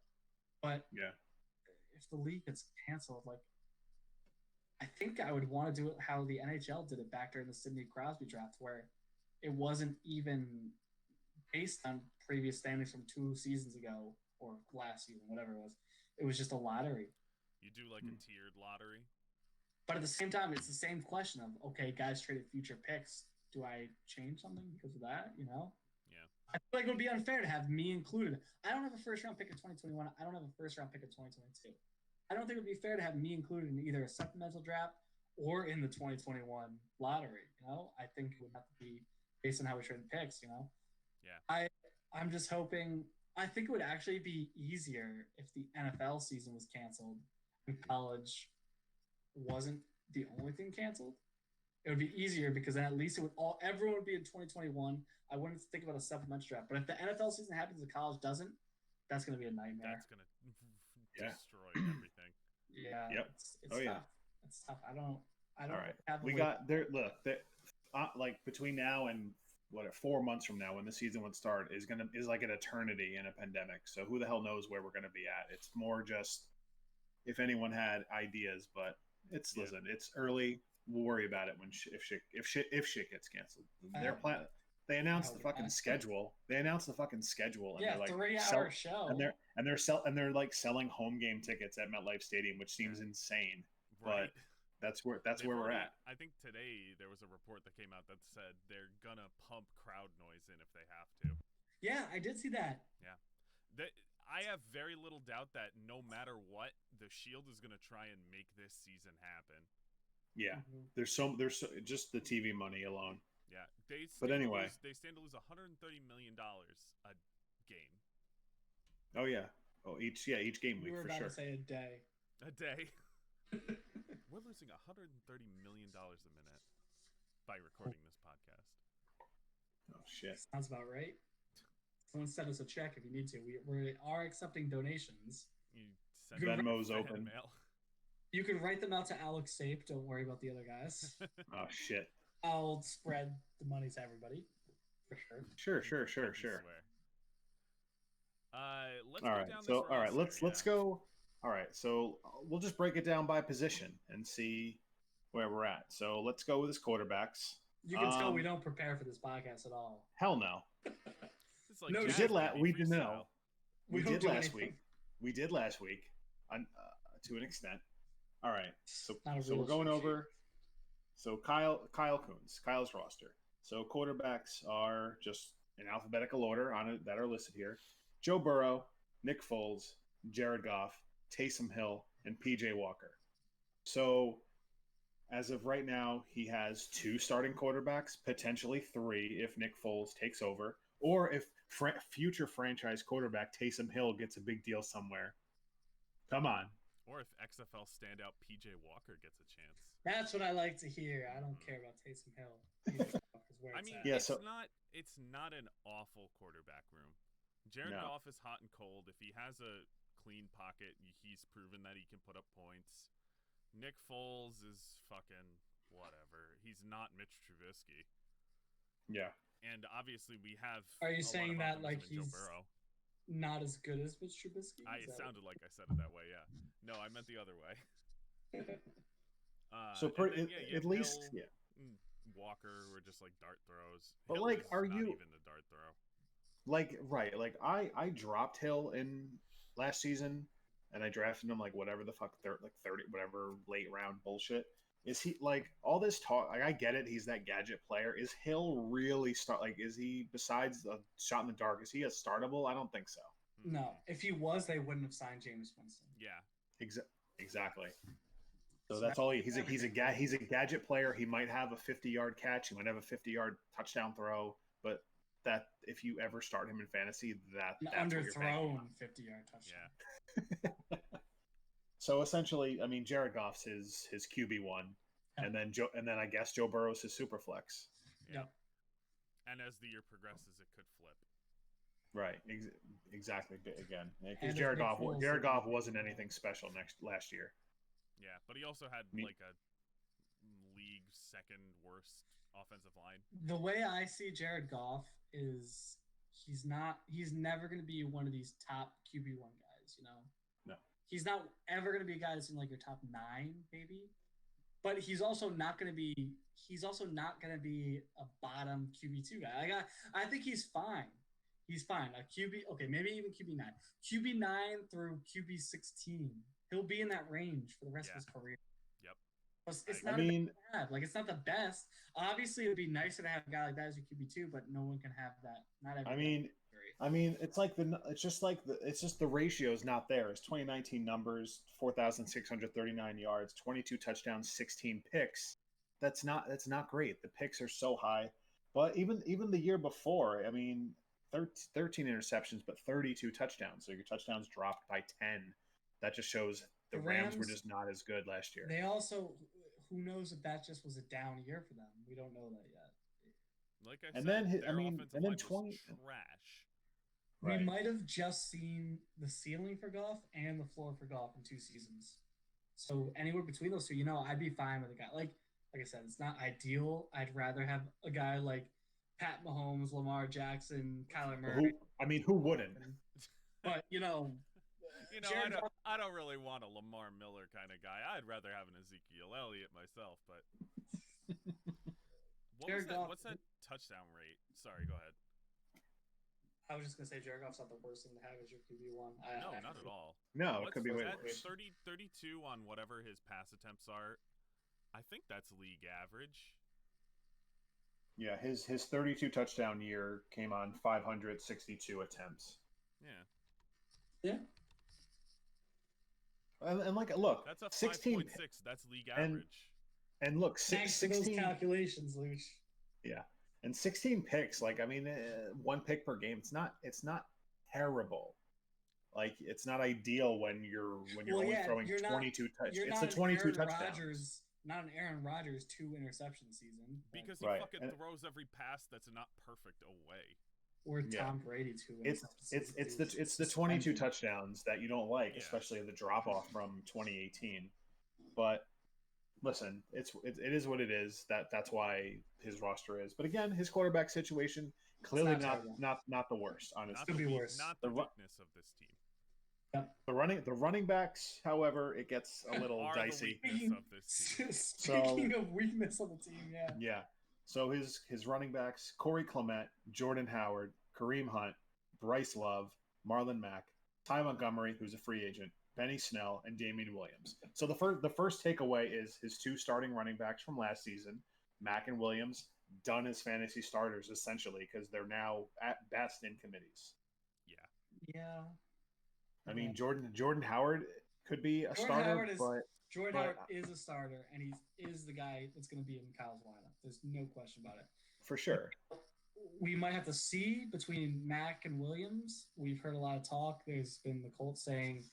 But Yeah. if the league gets canceled, like I think I would want to do it how the NHL did it back during the Sidney Crosby draft, where it wasn't even based on previous standings from 2 seasons ago or last season, whatever it was. It was just a lottery. You do like a tiered lottery. But at the same time, it's the same question of, okay, guys traded future picks. Do I change something because of that? You know? Yeah. I feel like it would be unfair to have me included. I don't have a first round pick in 2021. I don't have a first round pick in 2022. I don't think it would be fair to have me included in either a supplemental draft or in the 2021 lottery. You know? I think it would have to be based on how we traded picks, you know? Yeah. I'm just hoping. I think it would actually be easier if the NFL season was canceled and college wasn't the only thing canceled. It would be easier because then at least everyone would be in 2021. I wouldn't think about a supplementary draft. But if the NFL season happens and college doesn't, that's going to be a nightmare. That's gonna Yeah. destroy everything. Yeah. Yep. It's Oh, tough. yeah. It's tough. I don't All right. have a We way- got there. Look, like between now and 4 months from now, when the season would start, is like an eternity in a pandemic. So who the hell knows where we're gonna be at? It's more just if anyone had ideas, but listen, it's early. We'll worry about it when if shit gets canceled. Their plan. They announced the fucking schedule. They announced the fucking schedule, and Yeah, they're like 3-hour show. and they're like selling home game tickets at MetLife Stadium, which seems insane. Right. But that's where They've we're already- at. I think today there was a report that came out that said they're gonna pump crowd noise in if they have to. Yeah, I did see that. I have very little doubt that no matter what, the Shield is gonna try and make this season happen. Yeah, Mhm. there's just the TV money alone. Yeah, But anyway. they stand to lose $130 million a game. Oh yeah. Oh, each game We week were for about sure. to say a day. A day. We're losing $130 million a minute by recording this podcast. Oh shit. Sounds about right. Someone send us a check if you need to. We are accepting donations. You You can Venmo's fan open. mail. You can write them out to Alex Sape. Don't worry about the other guys. Oh shit. I'll spread the money to everybody for sure. Sure. Swear. Let's All go right. down So this all right, roster, let's go. All right. So we'll just break it down by position and see where we're at. So let's go with his quarterbacks. You can tell we don't prepare for this podcast at all. Hell no. It's like No, We jazz, did baby, we did freestyle. know. We We don't did do last anything. week. We did last week, to an extent. All right. So Not a we're real going cheat over. So Kyle Coons, Kyle's roster. So quarterbacks are just in alphabetical order that are listed here: Joe Burrow, Nick Foles, Jared Goff, Taysom Hill, and PJ Walker. So as of right now, he has 2 starting quarterbacks, potentially 3 if Nick Foles takes over, or if future franchise quarterback Taysom Hill gets a big deal somewhere. Come on. Or if XFL standout PJ Walker gets a chance. That's what I like to hear. I don't care about Taysom Hill. Is where I it's mean, at. Yeah, it's not an awful quarterback room. Jared No. Goff is hot and cold. If he has a clean pocket, he's proven that he can put up points. Nick Foles is fucking whatever. He's not Mitch Trubisky. Yeah. And obviously we have Are you a lot saying of that optimism like in Joe he's Burrow. not as good as Mitch Trubisky? It sounded like I said it that way, yeah. No, I meant the other way. So and then, you at have least, Hill, yeah. Walker were just like dart throws. But, Hill like, is are not you- even a dart throw? Like, right. Like, I dropped Hill in last season, and I drafted him, like, whatever the fuck, 30, whatever late round bullshit. Is he, like, all this talk, like, I get it, he's that gadget player. Is Hill really is he, besides a shot in the dark, is he a startable? I don't think so. No, if he was, they wouldn't have signed Jameis Winston. Yeah. Exactly. So that's all he's a gadget player. He might have a 50-yard catch. He might have a 50-yard touchdown throw. But that if you ever start him in fantasy, An that's what you're thinking underthrown about. 50-yard touchdown. Yeah. So essentially, I mean, Jared Goff's his QB1, Yeah. and then I guess Joe Burrow's his super flex. Yep. And as the year progresses, it could flip. Right. Exactly. Again, And because if Jared Nick Goff Foles- wasn't anything special last year. Yeah, but he also had Me- like a league second worst offensive line. The way I see Jared Goff is he's never going to be one of these top QB1 guys, you know? No. He's not ever going to be a guy that's in like your top 9, maybe. But he's also not going to be a bottom QB2 guy. I think he's fine. He's fine. A QB, okay, maybe even QB9. QB9 through QB16. He'll be in that range for the rest of his career. Yep. It's I not mean, bad. Like, it's not the best. Obviously, it would be nicer to have a guy like that as your QB2, but no one can have that. Not every I mean, it's just the ratio is not there. It's 2019 numbers, 4,639 yards, 22 touchdowns, 16 picks. That's not great. The picks are so high. But even the year before, I mean, 13 interceptions, but 32 touchdowns. So your touchdowns dropped by 10. That just shows the Rams were just not as good last year. They also, who knows if that just was a down year for them? We don't know that yet. Like I And said, then their offensive line was trash. We Right. might have just seen the ceiling for Goff and the floor for Goff in 2 seasons. So anywhere between those two, I'd be fine with a guy. Like I said, it's not ideal. I'd rather have a guy like Pat Mahomes, Lamar Jackson, Kyler Murray. Who wouldn't? But Jared Goff- I don't really want a Lamar Miller kind of guy. I'd rather have an Ezekiel Elliott myself. But what's that touchdown rate? Sorry, go ahead. I was just gonna say Jared Goff's not the worst thing to have as your QB1. No, not at all. No, it could be way that worse. 32 on whatever his pass attempts are. I think that's league average. Yeah, his 32 touchdown year came on 562 attempts. Yeah. And look, That's a 16 5.6. That's league average. and look, Thanks to those 16 calculations, Luch. Yeah, and 16 picks. Like, I mean, 1 pick per game. It's not terrible. Like, it's not ideal when you're only throwing 22 touchdowns. It's the 22 touchdowns. Not an Aaron Rodgers 2 interception season. Because he Right. fucking throws every pass that's not perfect away. or Yeah. Tom Brady too. when It's the 22 touchdowns that you don't like, especially the drop off from 2018. But listen, it is what it is. That's why his roster is. But again, his quarterback situation clearly not the worst. Honestly, Could be worse. Not the weakness of this team. The running backs, however, it gets a little dicey. The weakness of this team. Speaking of weakness of the team, yeah. So his running backs: Corey Clement, Jordan Howard, Kareem Hunt, Bryce Love, Marlon Mack, Ty Montgomery, who's a free agent, Benny Snell, and Damian Williams. So the first takeaway is his two starting running backs from last season, Mack and Williams, done as fantasy starters essentially because they're now at best in committees. Yeah. I mean, Jordan Howard could be a starter, Howard but is a starter, and he is the guy that's going to be in Kyle's lineup. There's no question about it. For sure. We might have to see between Mack and Williams. We've heard a lot of talk. There's been the Colts saying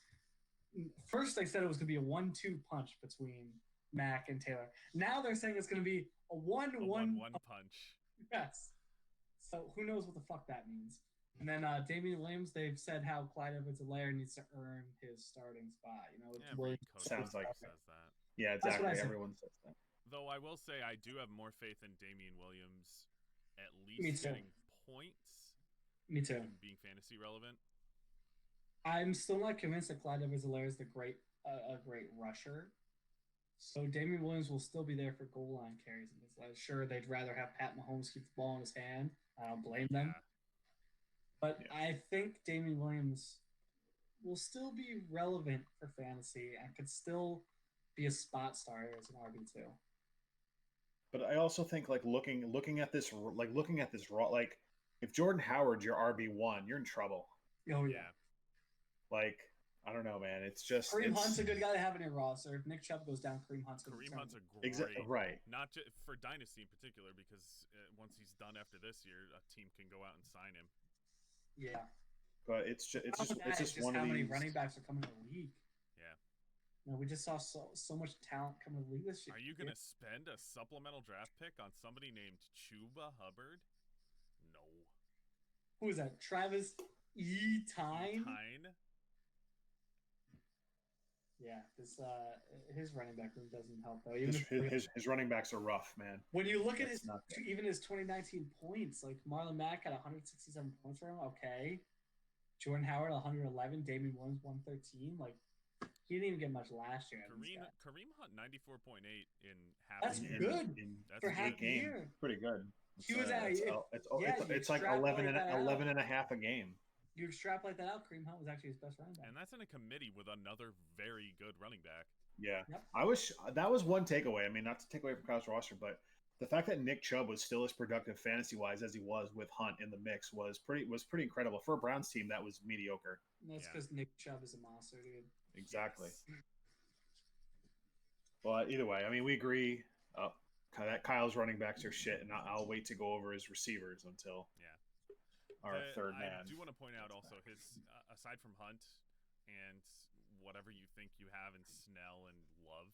first they said it was going to be a 1-2 punch between Mack and Taylor. Now they're saying it's going to be a 1-1 punch. Yes. So who knows what the fuck that means? And then Damian Williams, they've said how Clyde Edwards-Helaire needs to earn his starting spot. Every coach sounds like says that. Yeah, exactly. Everyone says that. Though I will say I do have more faith in Damian Williams at least getting points. Me too. Being fantasy relevant. I'm still not convinced that Clyde Edwards-Helaire is a great rusher. So Damian Williams will still be there for goal line carries. Sure, they'd rather have Pat Mahomes keep the ball in his hand. I don't blame them. But I think Damian Williams will still be relevant for fantasy and could still be a spot starter as an RB2. But I also think looking at this raw, like if Jordan Howard's your RB1, you're in trouble. Oh yeah. Like I don't know, man. It's just Kareem Hunt's a good guy to have in your roster. If Nick Chubb goes down, Kareem Hunt's a great right. Not just for Dynasty in particular, because once he's done after this year, a team can go out and sign him. Yeah, but it's just one how of many these running backs are coming to the league. Yeah, we just saw so much talent coming to the league this year. Are you gonna spend a supplemental draft pick on somebody named Chuba Hubbard? No. Who is that? Travis Etienne? Yeah, this his running back room doesn't help though. His running backs are rough, man. When you look at his 2019 points, like Marlon Mack had 167 points for him. Okay, Jordan Howard 111, Damian Williams 113. Like he didn't even get much last year. Kareem Hunt 94.8 in half. That's good for half a year. Pretty good. He was at it's like 11 and a half a game. You extrapolate that out, Kareem Hunt was actually his best running back. And that's in a committee with another very good running back. Yeah. Yep. That was one takeaway. I mean, not to take away from Kyle's roster, but the fact that Nick Chubb was still as productive fantasy-wise as he was with Hunt in the mix was pretty incredible. For a Browns team, that was mediocre. That's because Nick Chubb is a monster, dude. Exactly. Yes. But either way, I mean, we agree that Kyle's running backs are shit, and I'll wait to go over his receivers until our third man. I do want to point out also his aside from Hunt and whatever you think you have in Snell and Love,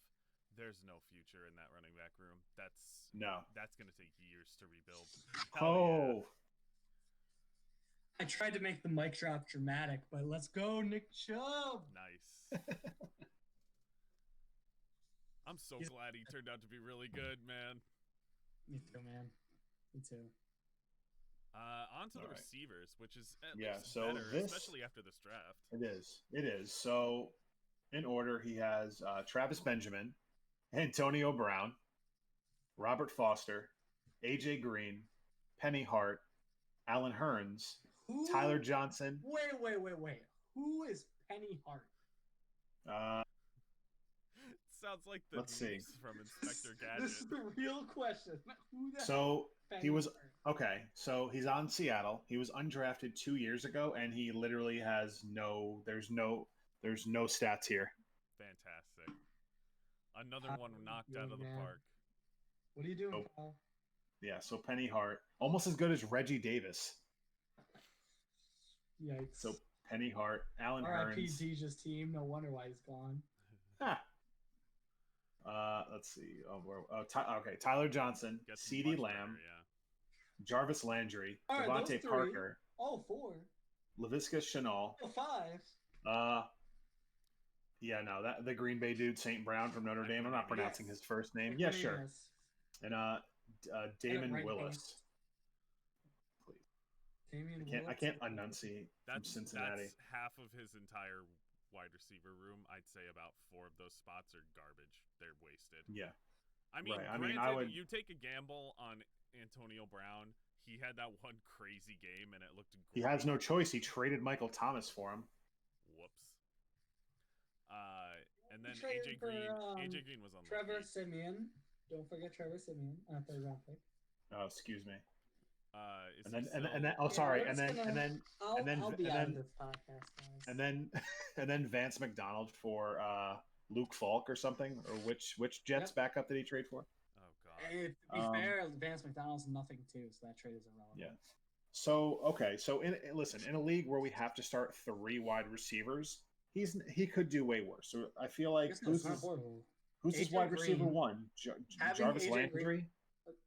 there's no future in that running back room. That's going to take years to rebuild. I tried to make the mic drop dramatic, but let's go, Nick Chubb. Nice. I'm so glad he turned out to be really good, man. Me too, man. Me too. On to the receivers, which is at least so better, especially after this draft. It is. So, in order, he has Travis Benjamin, Antonio Brown, Robert Foster, AJ Green, Penny Hart, Alan Hearns, Tyler Johnson. Wait. Who is Penny Hart? Sounds like the news from Inspector Gadget. This is the real question. So he's on Seattle. He was undrafted 2 years ago, and he literally has there's no stats here. Fantastic. Another one knocked out of the park. What are you doing, Kyle? Yeah, so Penny Hart, almost as good as Reggie Davis. Yikes. So Penny Hart, Alan Hearns. R.I.P. Deja's team. No wonder why he's gone. Let's see. Tyler Johnson, CeeDee Lamb, Jarvis Landry, Devontae Parker, Oh, 4. Laviska Shenault. Oh, 5. Yeah, no, that the Green Bay dude, St. Brown from Notre Dame. I'm not pronouncing his first name. Yeah, sure. And Damon Willis. Please. I can't enunciate from Cincinnati. That's half of his entire wide receiver room. I'd say about 4 of those spots are garbage. They're wasted. Yeah. I mean, right. granted, you take a gamble on Antonio Brown. He had that one crazy game, and it looked great. He has no choice. He traded Michael Thomas for him. Whoops. And then AJ Green. AJ Green was on Trevor Siemian. Don't forget Trevor Siemian. Third round pick. Oh, excuse me. I'll be out of this podcast, guys. And then Vance McDonald for Luke Falk or something, or which Jets backup did he trade for? Oh god. To be fair, Vance McDonald's nothing too, so that trade is irrelevant. Yeah. So in a league where we have to start 3 wide receivers, he could do way worse. So I feel like who's his wide receiver one? Jarvis Landry.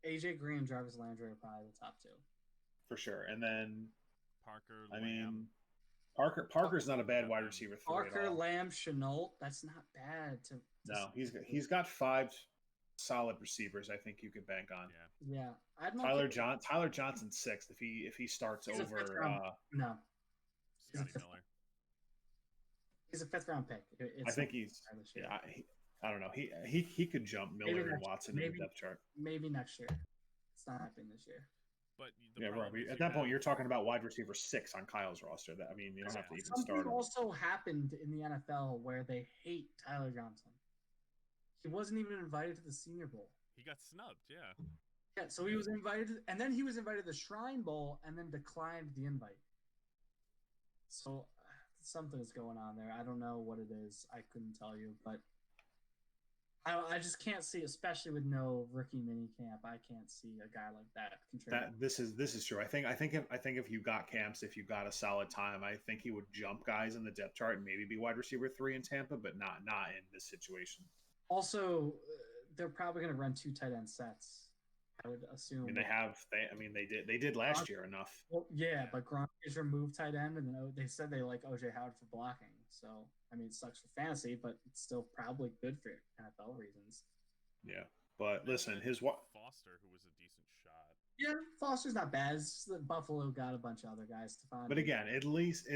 AJ Green and Jarvis Landry are probably the top 2. For sure. And then Parker. Parker's not a bad wide receiver. Parker, Lamb, Shenault. That's not bad. No, he's got 5 solid receivers. I think you could bank on. Yeah. Tyler Johnson 6th if he starts over. No. Scotty Miller. He's a 5th round pick. I think he's. Yeah. I don't know. He could jump Miller and Watson in the depth chart. Maybe next year. It's not happening this year. But at that point, you're talking about wide receiver 6 on Kyle's roster. That you don't have to even start. Something also happened in the NFL where they hate Tyler Johnson. He wasn't even invited to the Senior Bowl. He got snubbed. Yeah. Yeah. So he was invited, and then he was invited to the Shrine Bowl, and then declined the invite. So something is going on there. I don't know what it is. I couldn't tell you, but I just can't see, especially with no rookie mini camp. I can't see a guy like that contributing. This is true. I think if you got camps, if you got a solid time, I think he would jump guys in the depth chart and maybe be wide receiver 3 in Tampa, but not in this situation. Also, they're probably going to run 2 tight end sets. I would assume. They did last year enough. Well, yeah, but Gronk is removed tight end, and they said they like OJ Howard for blocking. So it sucks for fantasy, but it's still probably good for NFL reasons. Yeah, but listen, Foster, who was a decent shot. Yeah, Foster's not bad. It's just that Buffalo got a bunch of other guys to find. But again, at least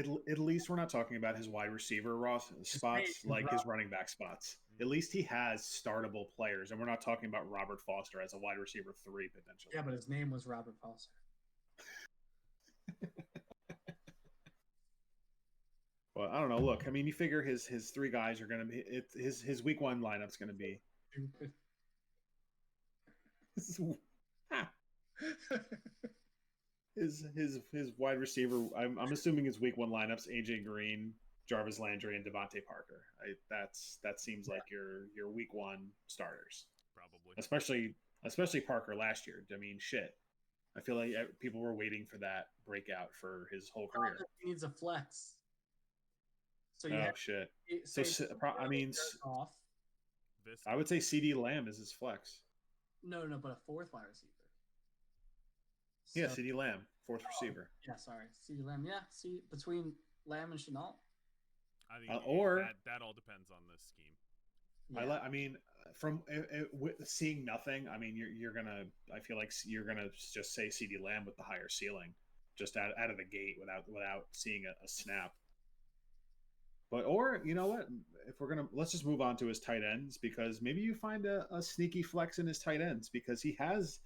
we're not talking about his wide receiver spots like his running back spots. At least he has startable players, and we're not talking about Robert Foster as a wide receiver 3 potentially. Yeah, but his name was Robert Foster. Well, I don't know. Look, you figure his 3 guys are going to be his week 1 lineup's going to be. His wide receiver. I'm assuming his week 1 lineups: AJ Green, Jarvis Landry, and Devontae Parker. That seems like your week 1 starters. Probably. Especially Parker last year. Shit. I feel like people were waiting for that breakout for his whole career. He needs a flex. So shit. I would say CD Lamb is his flex. No, but a 4th wide receiver. Yeah, CD Lamb, 4th receiver. Yeah, sorry, CD Lamb. Yeah, see between Lamb and Shenault. I think that all depends on the scheme. Yeah. From seeing nothing, you're gonna. I feel like you're gonna just say CD Lamb with the higher ceiling, just out of the gate without seeing a snap. Or you know what? If let's just move on to his tight ends, because maybe you find a sneaky flex in his tight ends, because he has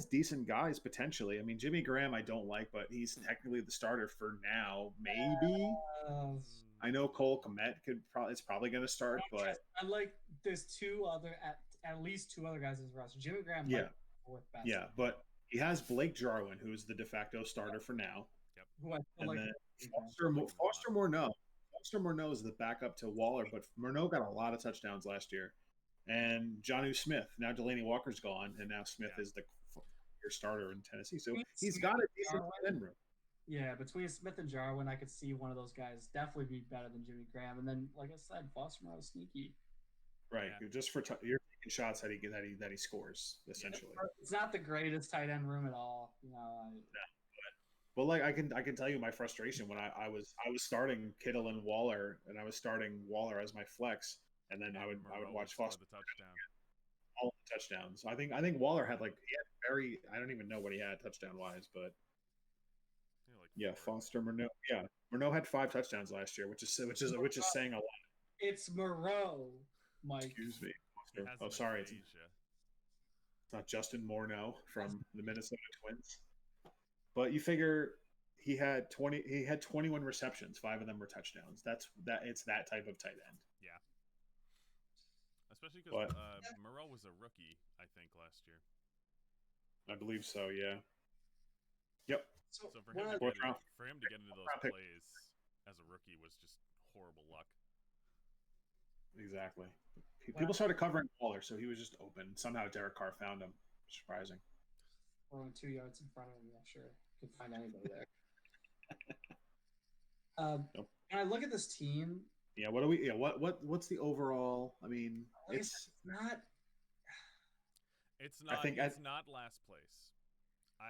decent guys potentially. Jimmy Graham I don't like, but he's technically the starter for now. Maybe. I know Cole Kmet it's probably going to start, but I like there's at least 2 other guys in his roster. Jimmy Graham, yeah, 4th best. Yeah, but he has Blake Jarwin, who's the de facto starter for now. Yep. Who I feel like Foster Morneau. Foster Morneau is the backup to Waller, but Morneau got a lot of touchdowns last year. And Jonnu Smith. Now Delaney Walker's gone, and now Smith is your starter in Tennessee. So he's got a decent tight end room. Yeah, between Smith and Jarwin, I could see one of those guys definitely be better than Jimmy Graham. And then, like I said, Foster Morneau is sneaky. Right, yeah. Just for you're taking shots that he scores essentially. It's not the greatest tight end room at all, Well, like I can tell you my frustration when I was starting Kittle and Waller, and I was starting Waller as my flex, and then I would Moreau would watch score Foster the touchdown. all the touchdowns. So I think Waller had like he had very I don't even know what he had touchdown wise, but Like yeah, 4. Foster Murnau, yeah, Murnau had 5 touchdowns last year, which is saying a lot. It's Moreau, Mike. Excuse me, He Foster. has Oh, an sorry, aphasia. it's not Justin Morneau from the Minnesota Twins. But you figure he had 21 receptions, 5 of them were touchdowns. It's that type of tight end. Yeah. Especially because But Moreau was a rookie, I think, last year. I believe so, yeah. Yep. So So when I, for him to get into those round pick. plays as a rookie was just horrible luck. Exactly. People started covering Waller, so he was just open. Somehow Derek Carr found him. Surprising. We're 2 yards in front of him. Yeah, sure, could find anybody there. Nope. When I look at this team, Yeah, what do we? Yeah, what's the overall? I mean, like it's not. It's I not. think It's not last place.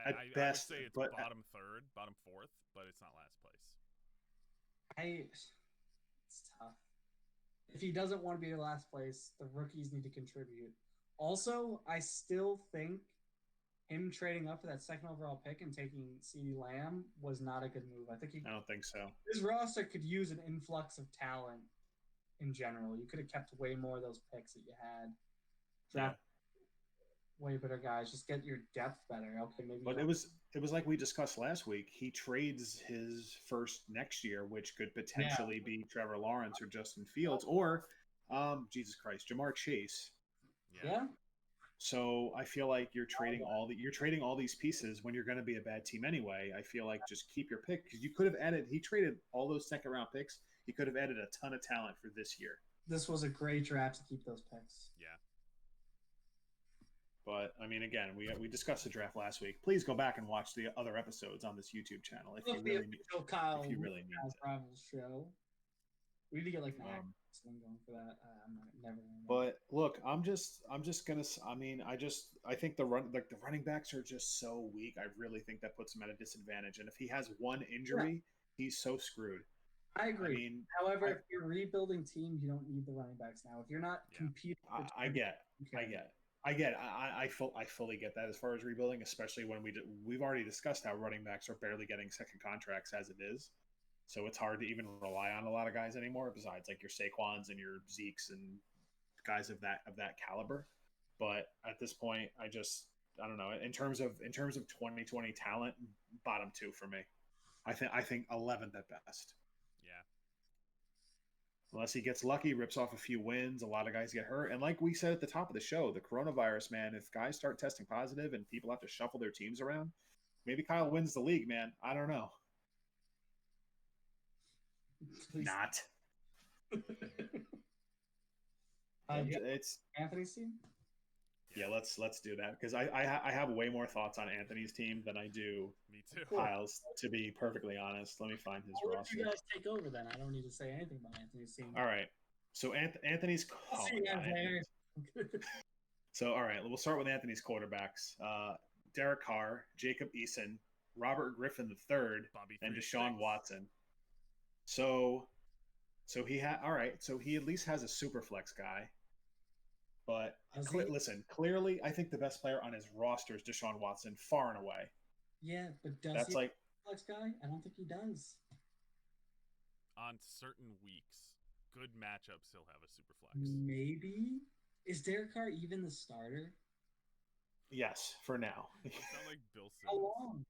at I would best, say it's but bottom third, bottom fourth, but it's not last place. It's tough. If he doesn't want to be in last place, the rookies need to contribute. Also, I still think him trading up for that second overall pick and taking CeeDee Lamb was not a good move. I think I don't think so. his roster could use an influx of talent in general. You could have kept way more of those picks that you had. Draft way better guys. Just get your depth better. Okay, maybe. But it was like we discussed last week. He trades his first next year, which could potentially be Trevor Lawrence or Justin Fields or Jesus Christ, Jamar Chase. Yeah. So I feel like you're trading all these pieces when you're going to be a bad team anyway. I feel like just keep your pick because you could have added. He traded all those second round picks. He could have added a ton of talent for this year. This was a great draft to keep those picks. Yeah. But I mean, again, we discussed the draft last week. Please go back and watch the other episodes on this YouTube channel if you really need. If you really need it. Rivals show. We need to get like an thing going for that. I'm never. But look, I'm just gonna. I mean, I think the running backs are just so weak. I really think that puts him at a disadvantage. And if he has one injury, he's so screwed. I agree. I mean, however, if you're a rebuilding team, you don't need the running backs now. If you're not competing, I get. I fully get that as far as rebuilding, especially when we've already discussed how running backs are barely getting second contracts as it is. So it's hard to even rely on a lot of guys anymore, besides like your Saquons and your Zekes and guys of that caliber. But at this point, I don't know. In terms of 2020 talent, bottom 2 for me. I think 11th at best. Yeah. Unless he gets lucky, rips off a few wins, a lot of guys get hurt. And like we said at the top of the show, the coronavirus, man, if guys start testing positive and people have to shuffle their teams around, maybe Kyle wins the league, man. I don't know. Please. Not. It's Anthony's team. Yeah, let's do that because I have way more thoughts on Anthony's team than I do Me too. Kyle's. To be perfectly honest, let me find his roster. You guys take over then. I don't need to say anything about Anthony's team. All right, so Anthony's. So all right, we'll start with Anthony's quarterbacks: Derek Carr, Jacob Eason, Robert Griffin III, and Deshaun Watson. So he had So he at least has a super flex guy. But listen, clearly, I think the best player on his roster is Deshaun Watson, far and away. Yeah, but does he have a flex guy? I don't think he does. On certain weeks, good matchups, he'll have a super flex. Maybe. Is Derek Carr even the starter? Yes, for now. You sound like Bill Simmons. How long?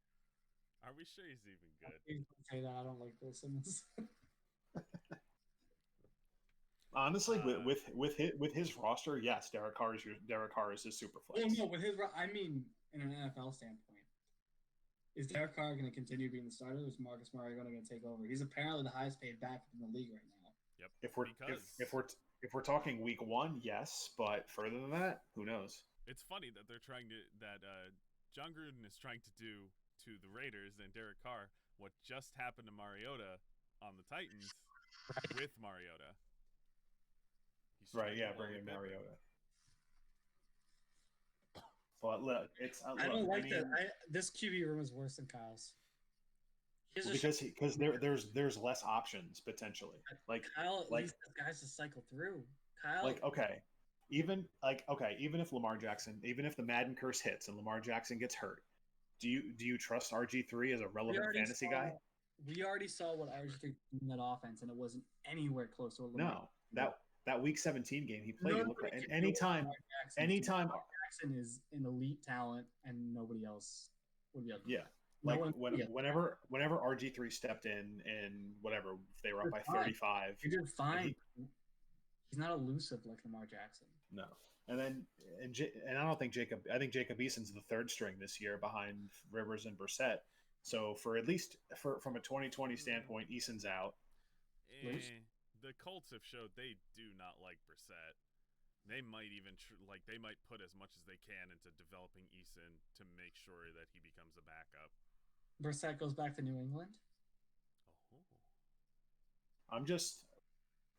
Are we sure he's even good? Say that. I don't like Bill Simmons. Honestly, with his roster, yes, Derek Carr is his super flex. Well, no, with his, I mean, in an NFL standpoint, is Derek Carr going to continue being the starter? Or is Marcus Mariota going to take over? He's apparently the highest paid back in the league right now. Yep. If we're talking week 1, yes, but further than that, who knows? It's funny that they're trying to John Gruden is trying to do to the Raiders and Derek Carr what just happened to Mariota on the Titans with Mariota. Right, yeah, bring in Mariota. But look, I don't like that. This QB room is worse than Kyle's. He's Well, a because there's less options potentially. Kyle at like least has guys to cycle through. Kyle, like okay, even if Lamar Jackson, even if the Madden curse hits and Lamar Jackson gets hurt, do you trust RG3 as a we relevant already fantasy saw guy? we already saw what RG3 did in that offense, and it wasn't anywhere close to what Lamar. No, that Week 17 game he played, he looked Nobody like. And can do what Lamar Jackson can do. anytime, Lamar Jackson is an elite talent, and nobody else would be able to. yeah, No like one. whenever RG3 stepped in and whatever, if they were up by Fine. 35, He did fine. he- He's not elusive like Lamar Jackson. no. And then and I don't think I think Jacob Eason's the third string this year behind Rivers and Brissett. So for at least from a 2020 standpoint, Eason's out. The Colts have showed they do not like Brissett. They might even they might put as much as they can into developing Eason to make sure that he becomes a backup. Brissett goes back to New England. Oh. I'm just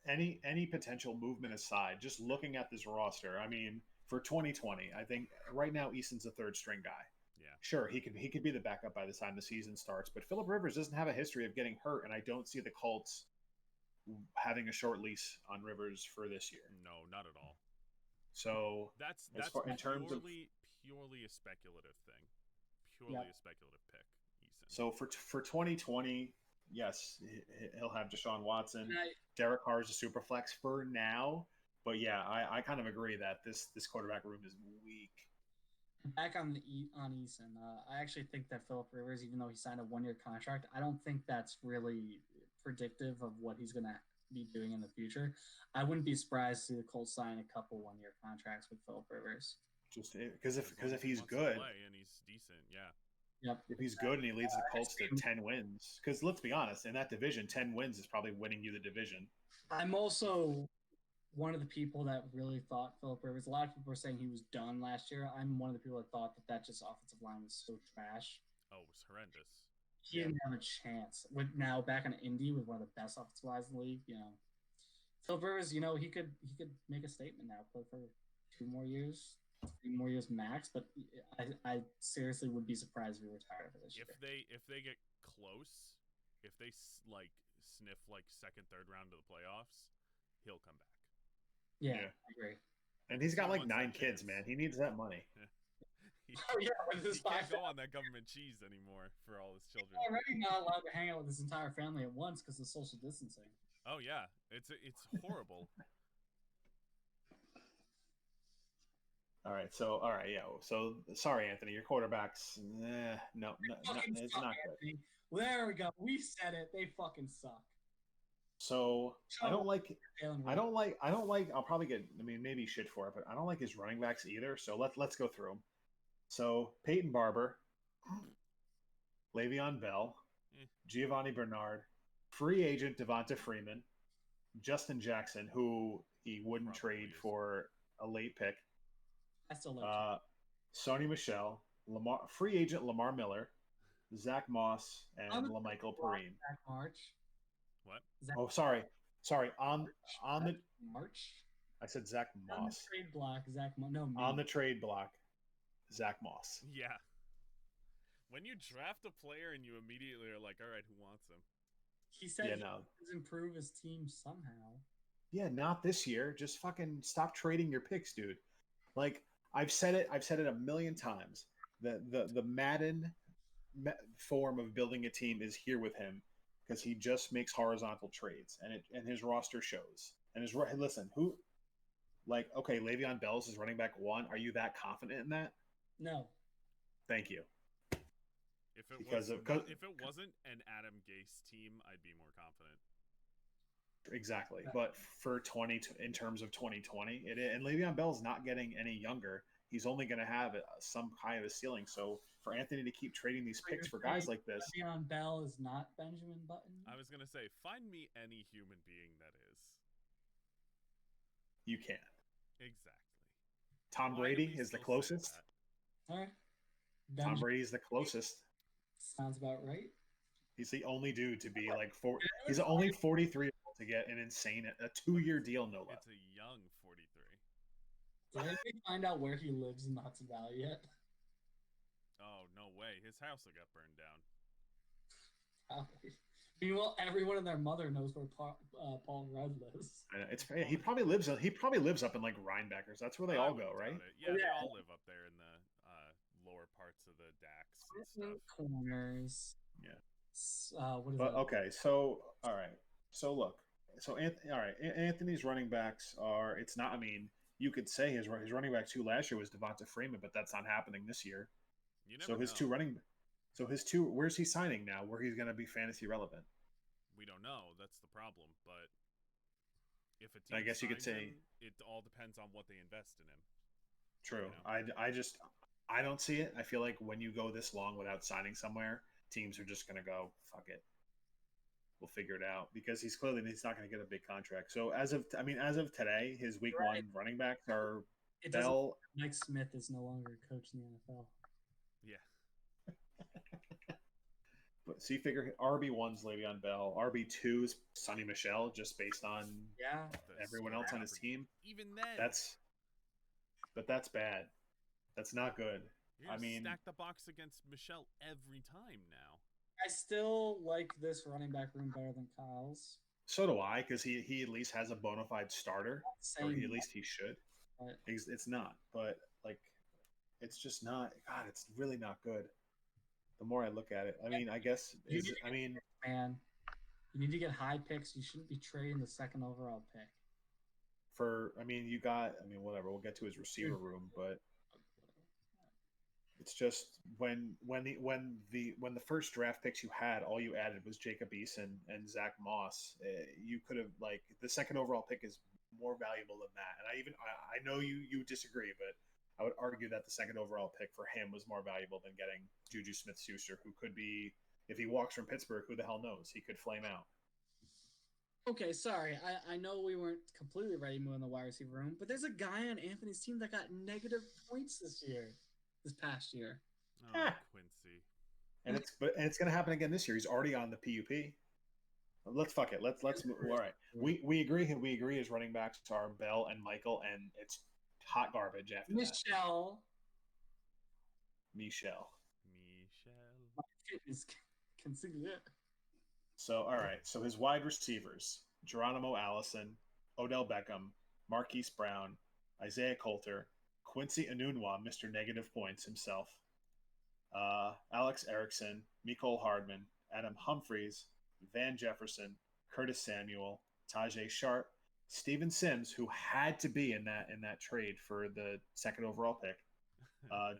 any potential movement aside, just looking at this roster. I mean, for 2020, I think right now Eason's a third string guy. Yeah. Sure, he could be the backup by the time the season starts, but Phillip Rivers doesn't have a history of getting hurt, and I don't see the Colts having a short lease on Rivers for this year. No, not at all. So that's in terms of purely a speculative thing, purely a speculative pick. Eason. So for 2020, yes, he'll have Deshaun Watson. And Derek Carr is a super flex for now, but yeah, I kind of agree that this quarterback room is weak. Back on Eason, I actually think that Phillip Rivers, even though he signed a 1-year contract, I don't think that's really predictive of what he's going to be doing in the future. I wouldn't be surprised to see the Colts sign a couple 1-year contracts with Phillip Rivers. Just because if he's wants to good, play and he's decent, yeah. Yep. If he's good and he leads the Colts to 10 wins, because let's be honest, in that division, 10 wins is probably winning you the division. I'm also one of the people that really thought Phillip Rivers. A lot of people were saying he was done last year. I'm one of the people that thought that just offensive line was so trash. Oh, it was horrendous. He didn't have a chance. With now back in Indy with one of the best offensive lines in the league, Phillip Rivers, he could make a statement now, play for 2 more years, 3 more years max. But I seriously would be surprised if he retired for this year. If they get close, if they sniff second, third round of the playoffs, he'll come back. Yeah. I agree. And he's got 9 kids, man. He needs that money. He can't go on that government cheese anymore for all his children. He's already not allowed to hang out with his entire family at once because of social distancing. Oh yeah, it's horrible. All right, yeah. So sorry, Anthony, your quarterbacks. No, it's not good. Well, there we go. We said it. They fucking suck. So I don't like. I'll probably get. I mean, maybe shit for it, but I don't like his running backs either. So let's go through them. So Peyton Barber, Le'Veon Bell, Giovanni Bernard, free agent Devonta Freeman, Justin Jackson, who he wouldn't trade for a late pick. I still like Sony Michel, free agent Lamar Miller, Zach Moss, and LaMichael Perrine. Zach March. What? Sorry. On the March. I said Zach Moss. On the trade block, On the trade block, Zach Moss. Yeah. When you draft a player and you immediately are like, all right, who wants him? He said he does improve his team somehow. Yeah, not this year. Just fucking stop trading your picks, dude. Like I've said it a million times. The Madden form of building a team is here with him because he just makes horizontal trades and his roster shows. And listen, okay, Le'Veon Bell's is running back 1. Are you that confident in that? No. Thank you. If it wasn't an Adam Gase team, I'd be more confident. Exactly, but for in terms of 2020, and Le'Veon Bell's not getting any younger. He's only going to have some high of a ceiling. So for Anthony to keep trading these picks for guys like this, Le'Veon Bell is not Benjamin Button. I was going to say, find me any human being that is. You can. Exactly. Tom Brady is the closest. All right. Tom Brady is the closest. Sounds about right. He's the only dude to be he's the only 43 to get an insane 2-year deal, no less. It's a young 43. Did anybody find out where he lives in the Hudson Valley yet? Oh, no way. His house got burned down. Meanwhile, everyone and their mother knows where Paul Rudd lives. He probably lives up in like Rhinebeckers. That's where they all go, right? Yeah, they all live up there in the lower parts of the Dax and stuff. Corners. Yeah. What is But it? okay, so all right, so look, so all right, Anthony's running backs are. It's not. I mean, you could say his running back two last year was Devonta Freeman, but that's not happening this year. You So never his know. where's he signing now? Where he's going to be fantasy relevant? We don't know. That's the problem. But if a I team guess you could signs say him, it all depends on what they invest in him. true. You know? I don't see it. I feel like when you go this long without signing somewhere, teams are just going to go fuck it. We'll figure it out because he's not going to get a big contract. So as of today, his week one running backs are It doesn't. Bell. Mike Smith is no longer a coach in the NFL. Yeah. But so you figure RB1's Le'Veon Bell, RB2 is Sonny Michel, just based on everyone else on his team. Even then, that's bad. That's not good. You're I mean, stack the box against Michelle every time now. I still like this running back room better than Kyle's. So do I, because he at least has a bona fide starter, or at least he should. But it's not, but like, it's just not. God, it's really not good. The more I look at it, I mean, I guess man, you need to get high picks. You shouldn't be trading the second overall pick. Whatever. We'll get to his receiver room, but it's just when the first draft picks you had, all you added was Jacob Eason and Zach Moss. You could have, like, the second overall pick is more valuable than that. And I know you disagree, but I would argue that the second overall pick for him was more valuable than getting Juju Smith-Schuster, who could be, if he walks from Pittsburgh, who the hell knows? He could flame out. Okay, sorry. I know we weren't completely ready to move in the wide receiver room, but there's a guy on Anthony's team that got negative points this past year. Oh, Quincy. And it's going to happen again this year. He's already on the PUP. Let's move. All right. We agree. We agree his running backs are Bell and Michael, and it's hot garbage after Michelle. My fitness can see it. So, all right. So his wide receivers, Geronimo Allison, Odell Beckham, Marquise Brown, Isaiah Coulter, Quincy Enunwa, Mr. Negative Points himself, Alex Erickson, Mecole Hardman, Adam Humphries, Van Jefferson, Curtis Samuel, Tajay Sharp, Steven Sims, who had to be in that trade for the second overall pick,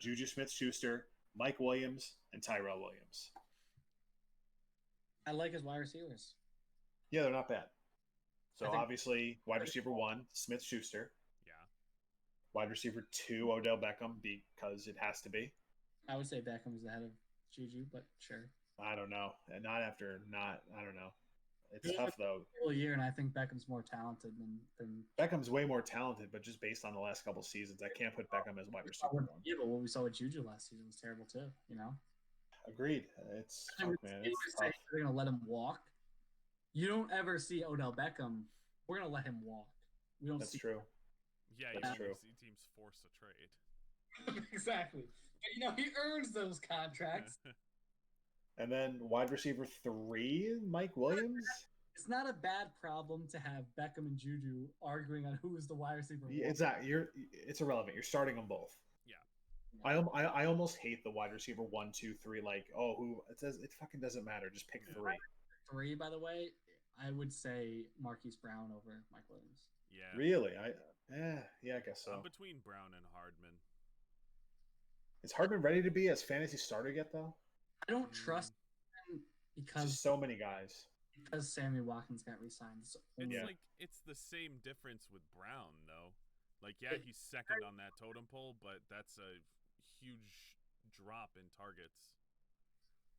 Juju Smith-Schuster, Mike Williams, and Tyrell Williams. I like his wide receivers. Yeah, they're not bad. So obviously, wide receiver 1, Smith-Schuster. Yeah. Wide receiver 2, Odell Beckham, because it has to be. I would say Beckham is ahead of Juju, but sure. I don't know. I don't know. It's tough, though. Whole year, and I think Beckham's more talented than Beckham's way more talented, but just based on the last couple seasons, I can't put Beckham as wide receiver 1. Yeah, but what we saw with Juju last season was terrible too. You know. Agreed. It's tough, man. It's tough. They're gonna let him walk. You don't ever see Odell Beckham. We're gonna let him walk. We don't. That's see true. Yeah, that's true. See teams force a trade. Exactly. But he earns those contracts. And then wide receiver 3, Mike Williams. It's not a bad problem to have Beckham and Juju arguing on who is the wide receiver. Exactly. It's irrelevant. You're starting them both. Yeah. I almost hate the wide receiver 1, 2, 3. Like, it fucking doesn't matter. Just pick 3. 3, by the way, I would say Marquise Brown over Mike Williams. Yeah. Really? I guess so. I'm between Brown and Hardman. Is Hardman ready to be as fantasy starter yet, though? I don't trust him because just so many guys. Because Sammy Watkins got re-signed. It's the same difference with Brown, though. Like, yeah, he's second on that totem pole, but that's a huge drop in targets.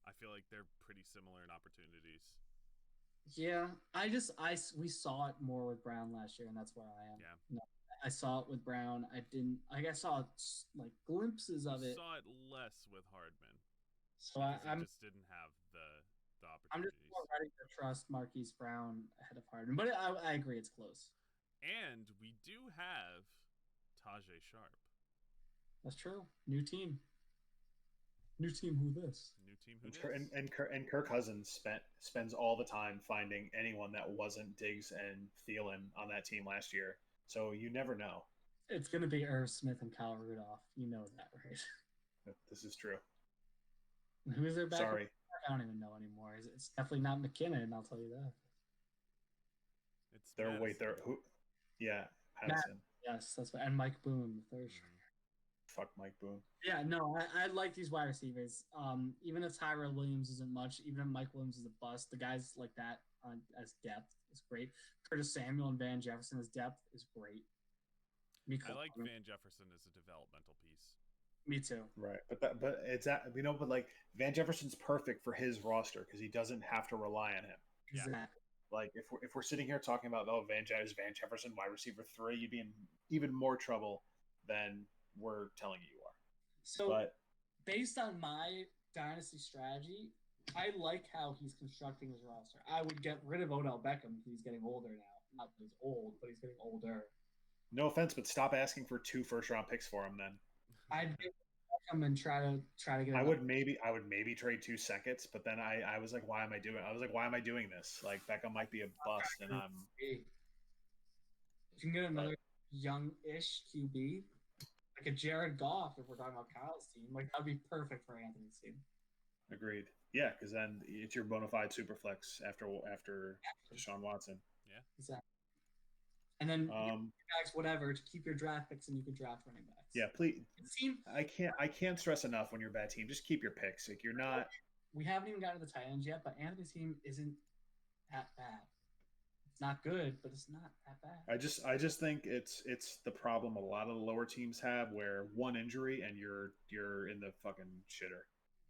I feel like they're pretty similar in opportunities. Yeah, we saw it more with Brown last year, and that's where I am. Yeah. I saw it with Brown. I didn't. I saw like glimpses of it. Saw it less with Hardman. So I just didn't have the opportunities. I'm just more ready to trust Marquise Brown ahead of Hardman, but I agree it's close. And we do have Tajay Sharp. That's true. New team. New team, who this? New team, who And, dis? Kirk- and Kirk Cousins spends all the time finding anyone that wasn't Diggs and Thielen on that team last year. So you never know. It's going to be Irv Smith and Kyle Rudolph. You know that, right? This is true. And who is their backup? Sorry. I don't even know anymore. It's definitely not McKinnon, I'll tell you that. It's They're Madison. wait. They're who? Yeah, Madison. Yes, that's what. And Mike Boone, the third string. Fuck Mike Boone. Yeah, no, I like these wide receivers. Even if Tyrell Williams isn't much, even if Mike Williams is a bust, the guys like that as depth is great. Curtis Samuel and Van Jefferson as depth is great. I like Van Jefferson as a developmental piece. Me too. Right, but like Van Jefferson's perfect for his roster because he doesn't have to rely on him. Yeah. Exactly. Like if we're sitting here talking about Van Jefferson wide receiver 3, you'd be in even more trouble than we're telling you are. So But based on my dynasty strategy, I like how he's constructing his roster. I would get rid of Odell Beckham because he's getting older now. Not that he's old, but he's getting older. no offense, but stop asking for 2 first-round picks for him. Then I'd get Beckham and try to get. I would maybe trade 2 seconds, but then I was like, why am I doing this? Like Beckham might be a bust, and I'm. If you can get another young-ish QB, like a Jared Goff, if we're talking about Kyle's team, like that'd be perfect for Anthony's team. Agreed. Yeah, because then it's your bona fide super flex after Deshaun Watson. Yeah, exactly. And then backs, whatever, to keep your draft picks, and you can draft running backs. Yeah, please. I can't stress enough when you're a bad team. Just keep your picks. Like you're not. We haven't even gotten to the tight ends yet, but Anthony's team isn't that bad. It's not good, but it's not that bad. I just think it's the problem a lot of the lower teams have, where one injury and you're in the fucking shitter.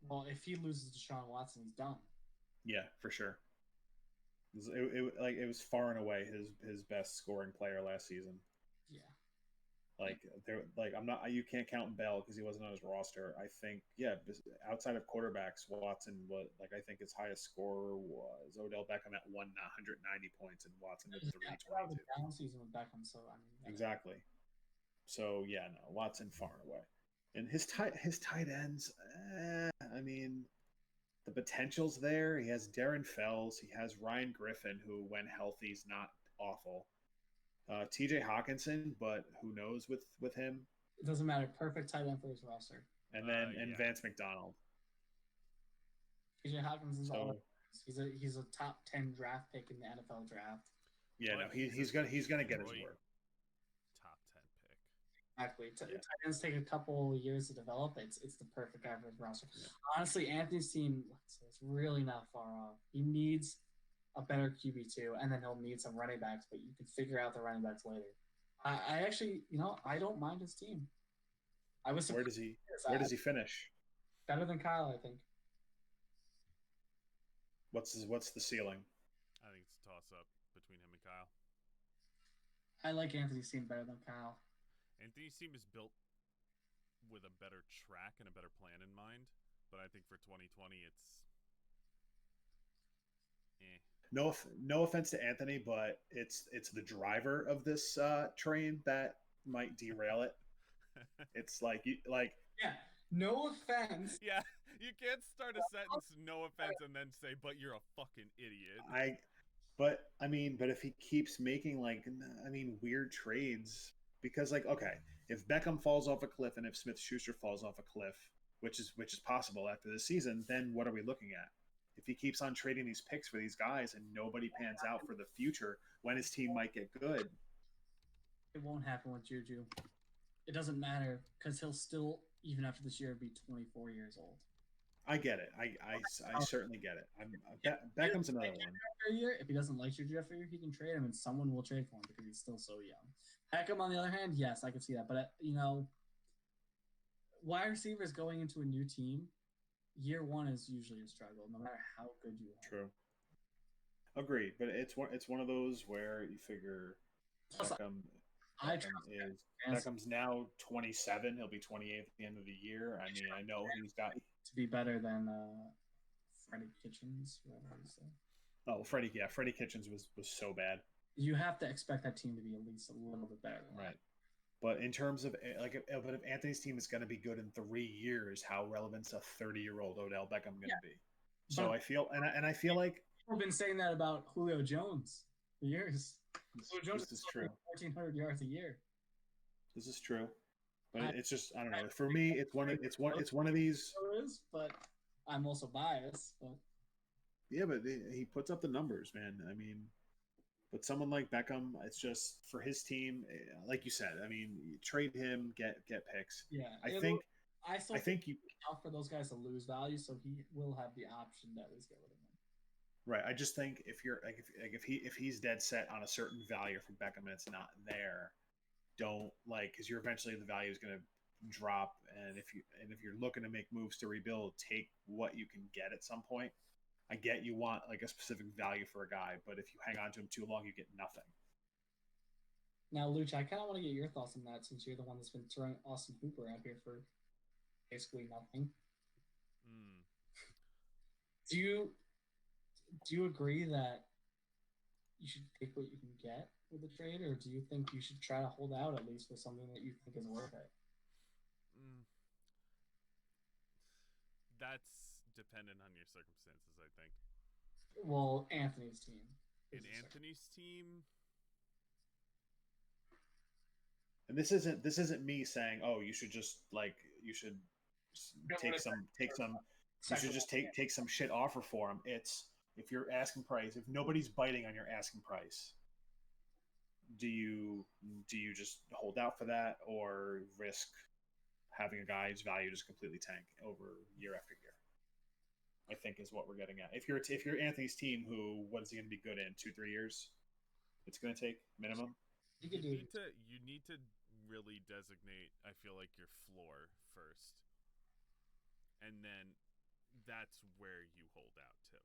Well, if he loses Deshaun Watson, he's done. Yeah, for sure. It was far and away his best scoring player last season. Yeah. I'm not. You can't count Bell because he wasn't on his roster. I think outside of quarterbacks, Watson was I think his highest scorer was Odell Beckham at 190 points and Watson at 322. Down season with Beckham, so I mean exactly. So yeah, no, Watson far and away, and his tight ends. I mean, the potential's there. He has Darren Fells. He has Ryan Griffin, who when healthy is not awful. TJ Hawkinson, but who knows with him? It doesn't matter. Perfect tight end for his roster. And then Vance McDonald. TJ Hawkinson's he's a top 10 draft pick in the NFL draft. Yeah, no, he's gonna get his work. Top 10 pick. Exactly. Tight ends take a couple years to develop. It's the perfect guy for his roster. Yeah. Honestly, Anthony's team is really not far off. He needs a better QB2, and then he'll need some running backs, but you can figure out the running backs later. I actually, I don't mind his team. I was Where does he finish? Better than Kyle, I think. What's the ceiling? I think it's a toss-up between him and Kyle. I like Anthony's team better than Kyle. Anthony's team is built with a better track and a better plan in mind, but I think for 2020, it's No offense to Anthony, but it's the driver of this train that might derail it. It's yeah. No offense. Yeah, you can't start a sentence no offense and then say but you're a fucking idiot. But if he keeps making weird trades, because if Beckham falls off a cliff and if Smith-Schuster falls off a cliff, which is possible after this season, then what are we looking at? If he keeps on trading these picks for these guys and nobody pans out for the future, when his team might get good. It won't happen with Juju. It doesn't matter because he'll still, even after this year, be 24 years old. I get it. I certainly get it. Beckham's another one. If he doesn't like Juju after a year, he can trade him and someone will trade for him because he's still so young. Beckham, on the other hand, yes, I can see that. But, wide receivers going into a new team, year one is usually a struggle, no matter how good you are. True. Agreed, but it's one of those where you figure Beckham's now 27. He'll be 28 at the end of the year. I mean, I know he's got to be better than Freddie Kitchens, whoever he said. Oh, Freddie Kitchens was so bad. You have to expect that team to be at least a little bit better than right. that. But in terms of but if Anthony's team is going to be good in 3 years, how relevant's a 30-year-old Odell Beckham going to be? So But I feel, and I feel like people have been saying that about Julio Jones for years. Julio Jones this is is still true. 1,400 yards a year. This is true. But I, it's just I don't I know. For me, it's one of these. is, but I'm also biased. But Yeah, but he puts up the numbers, man. I mean, but someone like Beckham, it's just for his team, like you said. I mean, you trade him, get picks. yeah, I think I still I think think you it's tough for those guys to lose value, so he will have the option to at least get rid of him. right. I just think if you're if he's dead set on a certain value for Beckham and it's not there, don't because you're eventually the value is going to drop, and if you're looking to make moves to rebuild, take what you can get at some point. I get you want like a specific value for a guy, but if you hang on to him too long, you get nothing. Now, Luch, I kind of want to get your thoughts on that since you're the one that's been throwing Austin Hooper out here for basically nothing. Mm. Do you agree that you should take what you can get with a trade, or do you think you should try to hold out at least for something that you think is worth it? Mm. That's dependent on your circumstances, I think. Well, Anthony's team. In Anthony's team, And this isn't me saying, oh, you should just you should you should just take some shit offer for him. It's if you're asking price, if nobody's biting on your asking price, do you just hold out for that or risk having a guy's value just completely tank over year after year? I think is what we're getting at. If you're Anthony's team, who what is he going to be good in 2-3 years? It's going to take minimum. you need to really designate. I feel like your floor first, and then that's where you hold out to,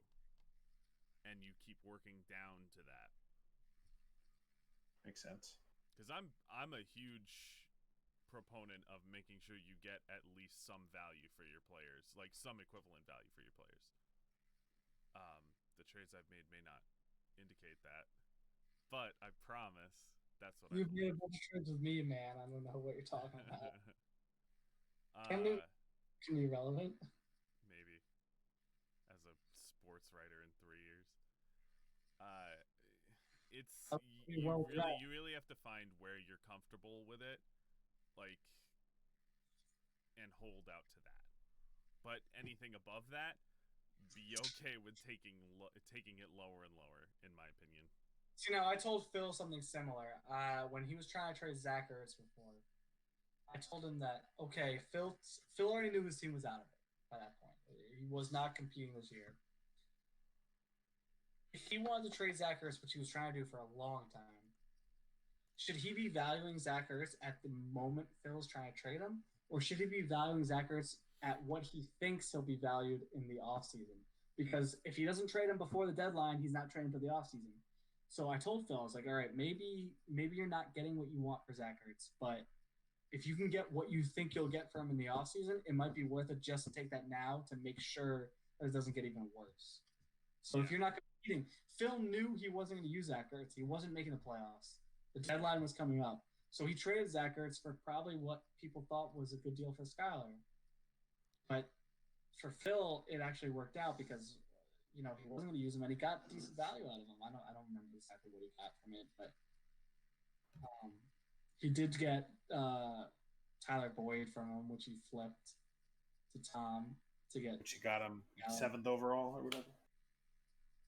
and you keep working down to that. Makes sense. Because I'm a huge proponent of making sure you get at least some value for your players, like some equivalent value for your players. The trades I've made may not indicate that, but I promise that's what You've I made believe. a bunch of trades with me, man. I don't know what you're talking about. Can be relevant. Maybe as a sports writer in 3 years. It's you really have to find where you're comfortable with it, like, and hold out to that. But anything above that, be okay with taking it lower and lower, in my opinion. So, I told Phil something similar. When he was trying to trade Zach Ertz before, I told him that Phil already knew his team was out of it by that point. He was not competing this year. If he wanted to trade Zach Ertz, which he was trying to do for a long time, should he be valuing Zach Ertz at the moment Phil's trying to trade him, or should he be valuing Zach Ertz at what he thinks he'll be valued in the offseason? Because if he doesn't trade him before the deadline, he's not trading until the offseason. So I told Phil, I was like, all right, maybe you're not getting what you want for Zach Ertz, but if you can get what you think you'll get from him in the offseason, it might be worth it just to take that now to make sure that it doesn't get even worse. So if you're not competing, Phil knew he wasn't going to use Zach Ertz. He wasn't making the playoffs. The deadline was coming up. So he traded Zach Ertz for probably what people thought was a good deal for Skyler. But for Phil, it actually worked out because he wasn't going to use him, and he got decent value out of him. I don't remember exactly what he got from it, but he did get Tyler Boyd from him, which he flipped to Tom to get. Which he got him 7th overall or whatever.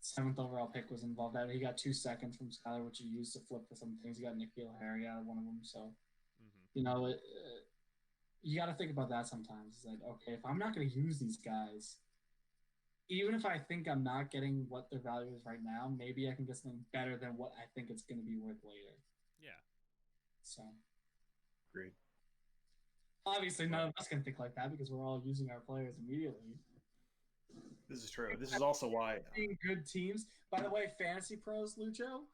7th overall pick was involved. He got 2 seconds from Skyler, which he used to flip for some things. He got N'Keal Harry out of one of them. So, you got to think about that sometimes. It's like, okay, if I'm not going to use these guys, even if I think I'm not getting what their value is right now, maybe I can get something better than what I think it's going to be worth later. Yeah. So. Agreed. Obviously, none of us can think like that because we're all using our players immediately. This is true. This is also why being good teams. By the way, Fantasy Pros Lucho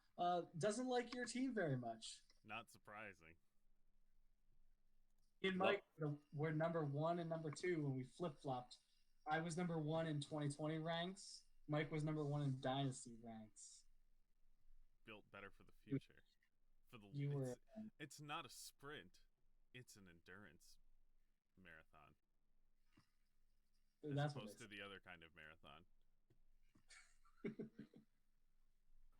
doesn't like your team very much. Not surprising. Me and Mike were number 1 and number 2 when we flip flopped. I was number 1 in 2020 ranks. Mike was number 1 in Dynasty ranks. Built better for the future. For the You were. it's not a sprint, it's an endurance marathon as That's what opposed it to the other kind of marathon. is.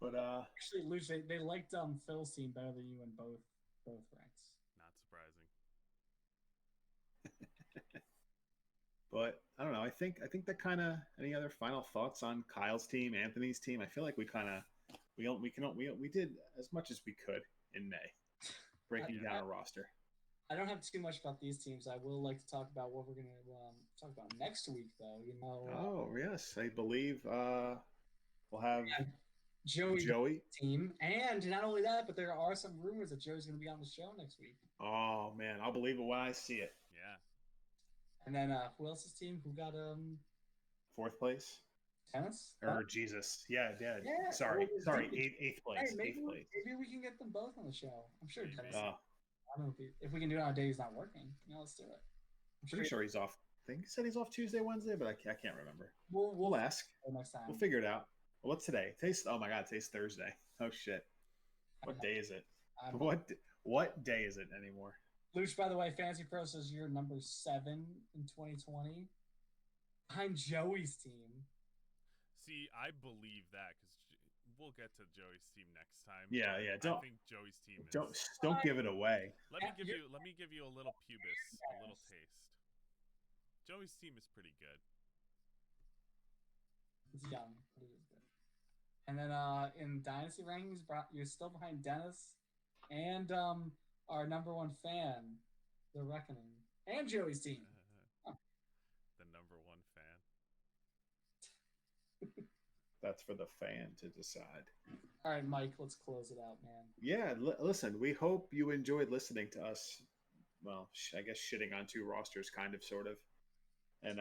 But Actually, Luch, they liked Phil's team better than you in both ranks. Not surprising. But I don't know. I think that kind of any other final thoughts on Kyle's team, Anthony's team. I feel like we did as much as we could in May, breaking down a roster. I don't have too much about these teams. I will like to talk about what we're going to talk about next week, though. Oh yes, I believe we'll have Joey team, and not only that, but there are some rumors that Joey's going to be on the show next week. Oh man, I'll believe it when I see it. Yeah. And then who else's team? Who got 4th place? Tennis? Or Jesus. Yeah. Sorry. Eighth place. Hey, maybe we can get them both on the show. I'm sure Tennis. I don't know if we can do it on a day he's not working. Let's do it. I'm pretty sure he's off. I think he said he's off Tuesday, Wednesday, but I can't remember. We'll ask next time. We'll figure it out. Well, what's today? Oh my God, today's Thursday. Oh shit. What day is it? What day is it anymore? Luch, by the way, Fantasy Pro says you're number 7 in 2020 behind Joey's team. See, I believe that because we'll get to Joey's team next time. Yeah. I think Joey's team is. Don't give it away. Let me give you a little pubis, a little taste. Joey's team is pretty good. It's young, but it is good. And then in Dynasty rankings, you're still behind Dennis and our number 1 fan, The Reckoning, and Joey's team. The number 1 fan. That's for the fan to decide. All right, Mike, let's close it out, man. Yeah, listen, we hope you enjoyed listening to us. Well, I guess shitting on 2 rosters, kind of, sort of. And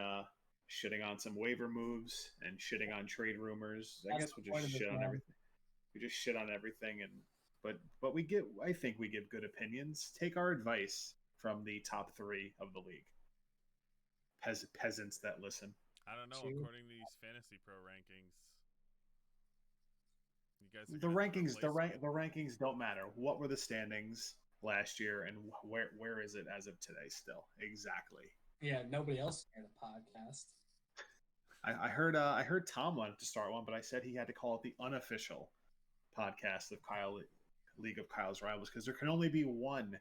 shitting on some waiver moves and shitting on trade rumors. I guess we'll just shit on everything. We just shit on everything, but I think we give good opinions. Take our advice from the top 3 of the league. Peasants that listen. I don't know. According to these Fantasy Pro rankings, you guys. The rankings don't matter. What were the standings last year, and where is it as of today? Still, exactly. Yeah, nobody else heard a podcast. I heard Tom wanted to start one, but I said he had to call it the unofficial podcast of League of Kyle's Rivals, because there can only be one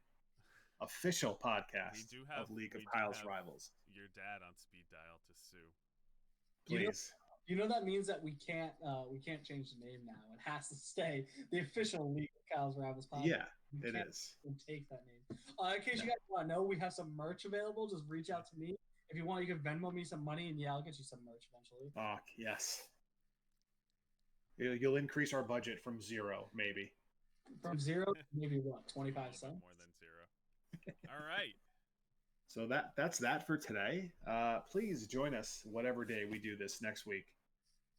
official podcast of League of Kyle's Rivals. Your dad on speed dial to sue. Please. You know that means that we can't change the name now. It has to stay the official League of Kyle's Rivals podcast. Yeah, it is. Take that name. In case you guys want to know, we have some merch available. Just reach out to me. If you want, you can Venmo me some money, and yeah, I'll get you some merch eventually. Oh, yes. You'll increase our budget from 0, maybe. From 0 to maybe what, 25 cents? More than 0. All right. So that's that for today. Please join us whatever day we do this next week,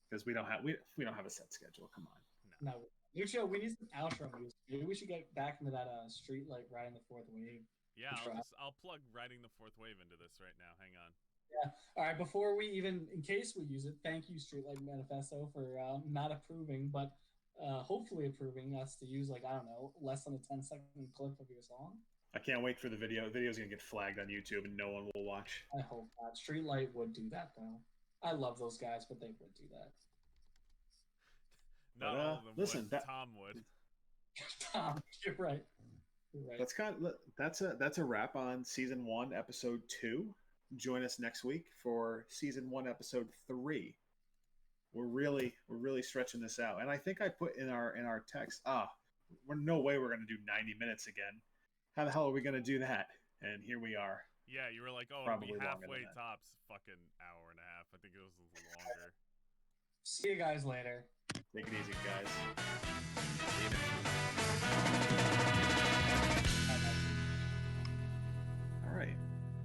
because we don't have a set schedule. Come on. No. Lucio, we need some outro music. Maybe we should get back into that street light riding the 4th wave. Yeah, I'll plug riding the 4th wave into this right now. Hang on. Yeah. All right. Before we even, in case we use it, thank you, Streetlight Manifesto, for not approving, but hopefully approving us to use, like, I don't know, less than a 10-second clip of your song. I can't wait for the video. The video's going to get flagged on YouTube and no one will watch. I hope not. Streetlight would do that, though. I love those guys, but they would do that. Not all of them listen, would. Tom would. Tom, you're right. That's a wrap on season 1, episode 2. Join us next week for season 1, episode 3. We're really stretching this out, and I think I put in our text. We're no way we're going to do 90 minutes again. How the hell are we going to do that? And here we are. Yeah, you were like, oh, Probably it'll be halfway tops. Fucking hour and a half. I think it was a little longer. See you guys later. Take it easy, guys. All right.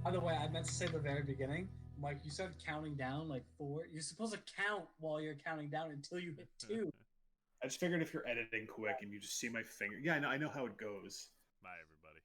By the way, I meant to say at the very beginning, Mike, you started counting down like 4. You're supposed to count while you're counting down until you hit 2. I just figured if you're editing quick and you just see my finger. Yeah, I know how it goes. Bye, everybody.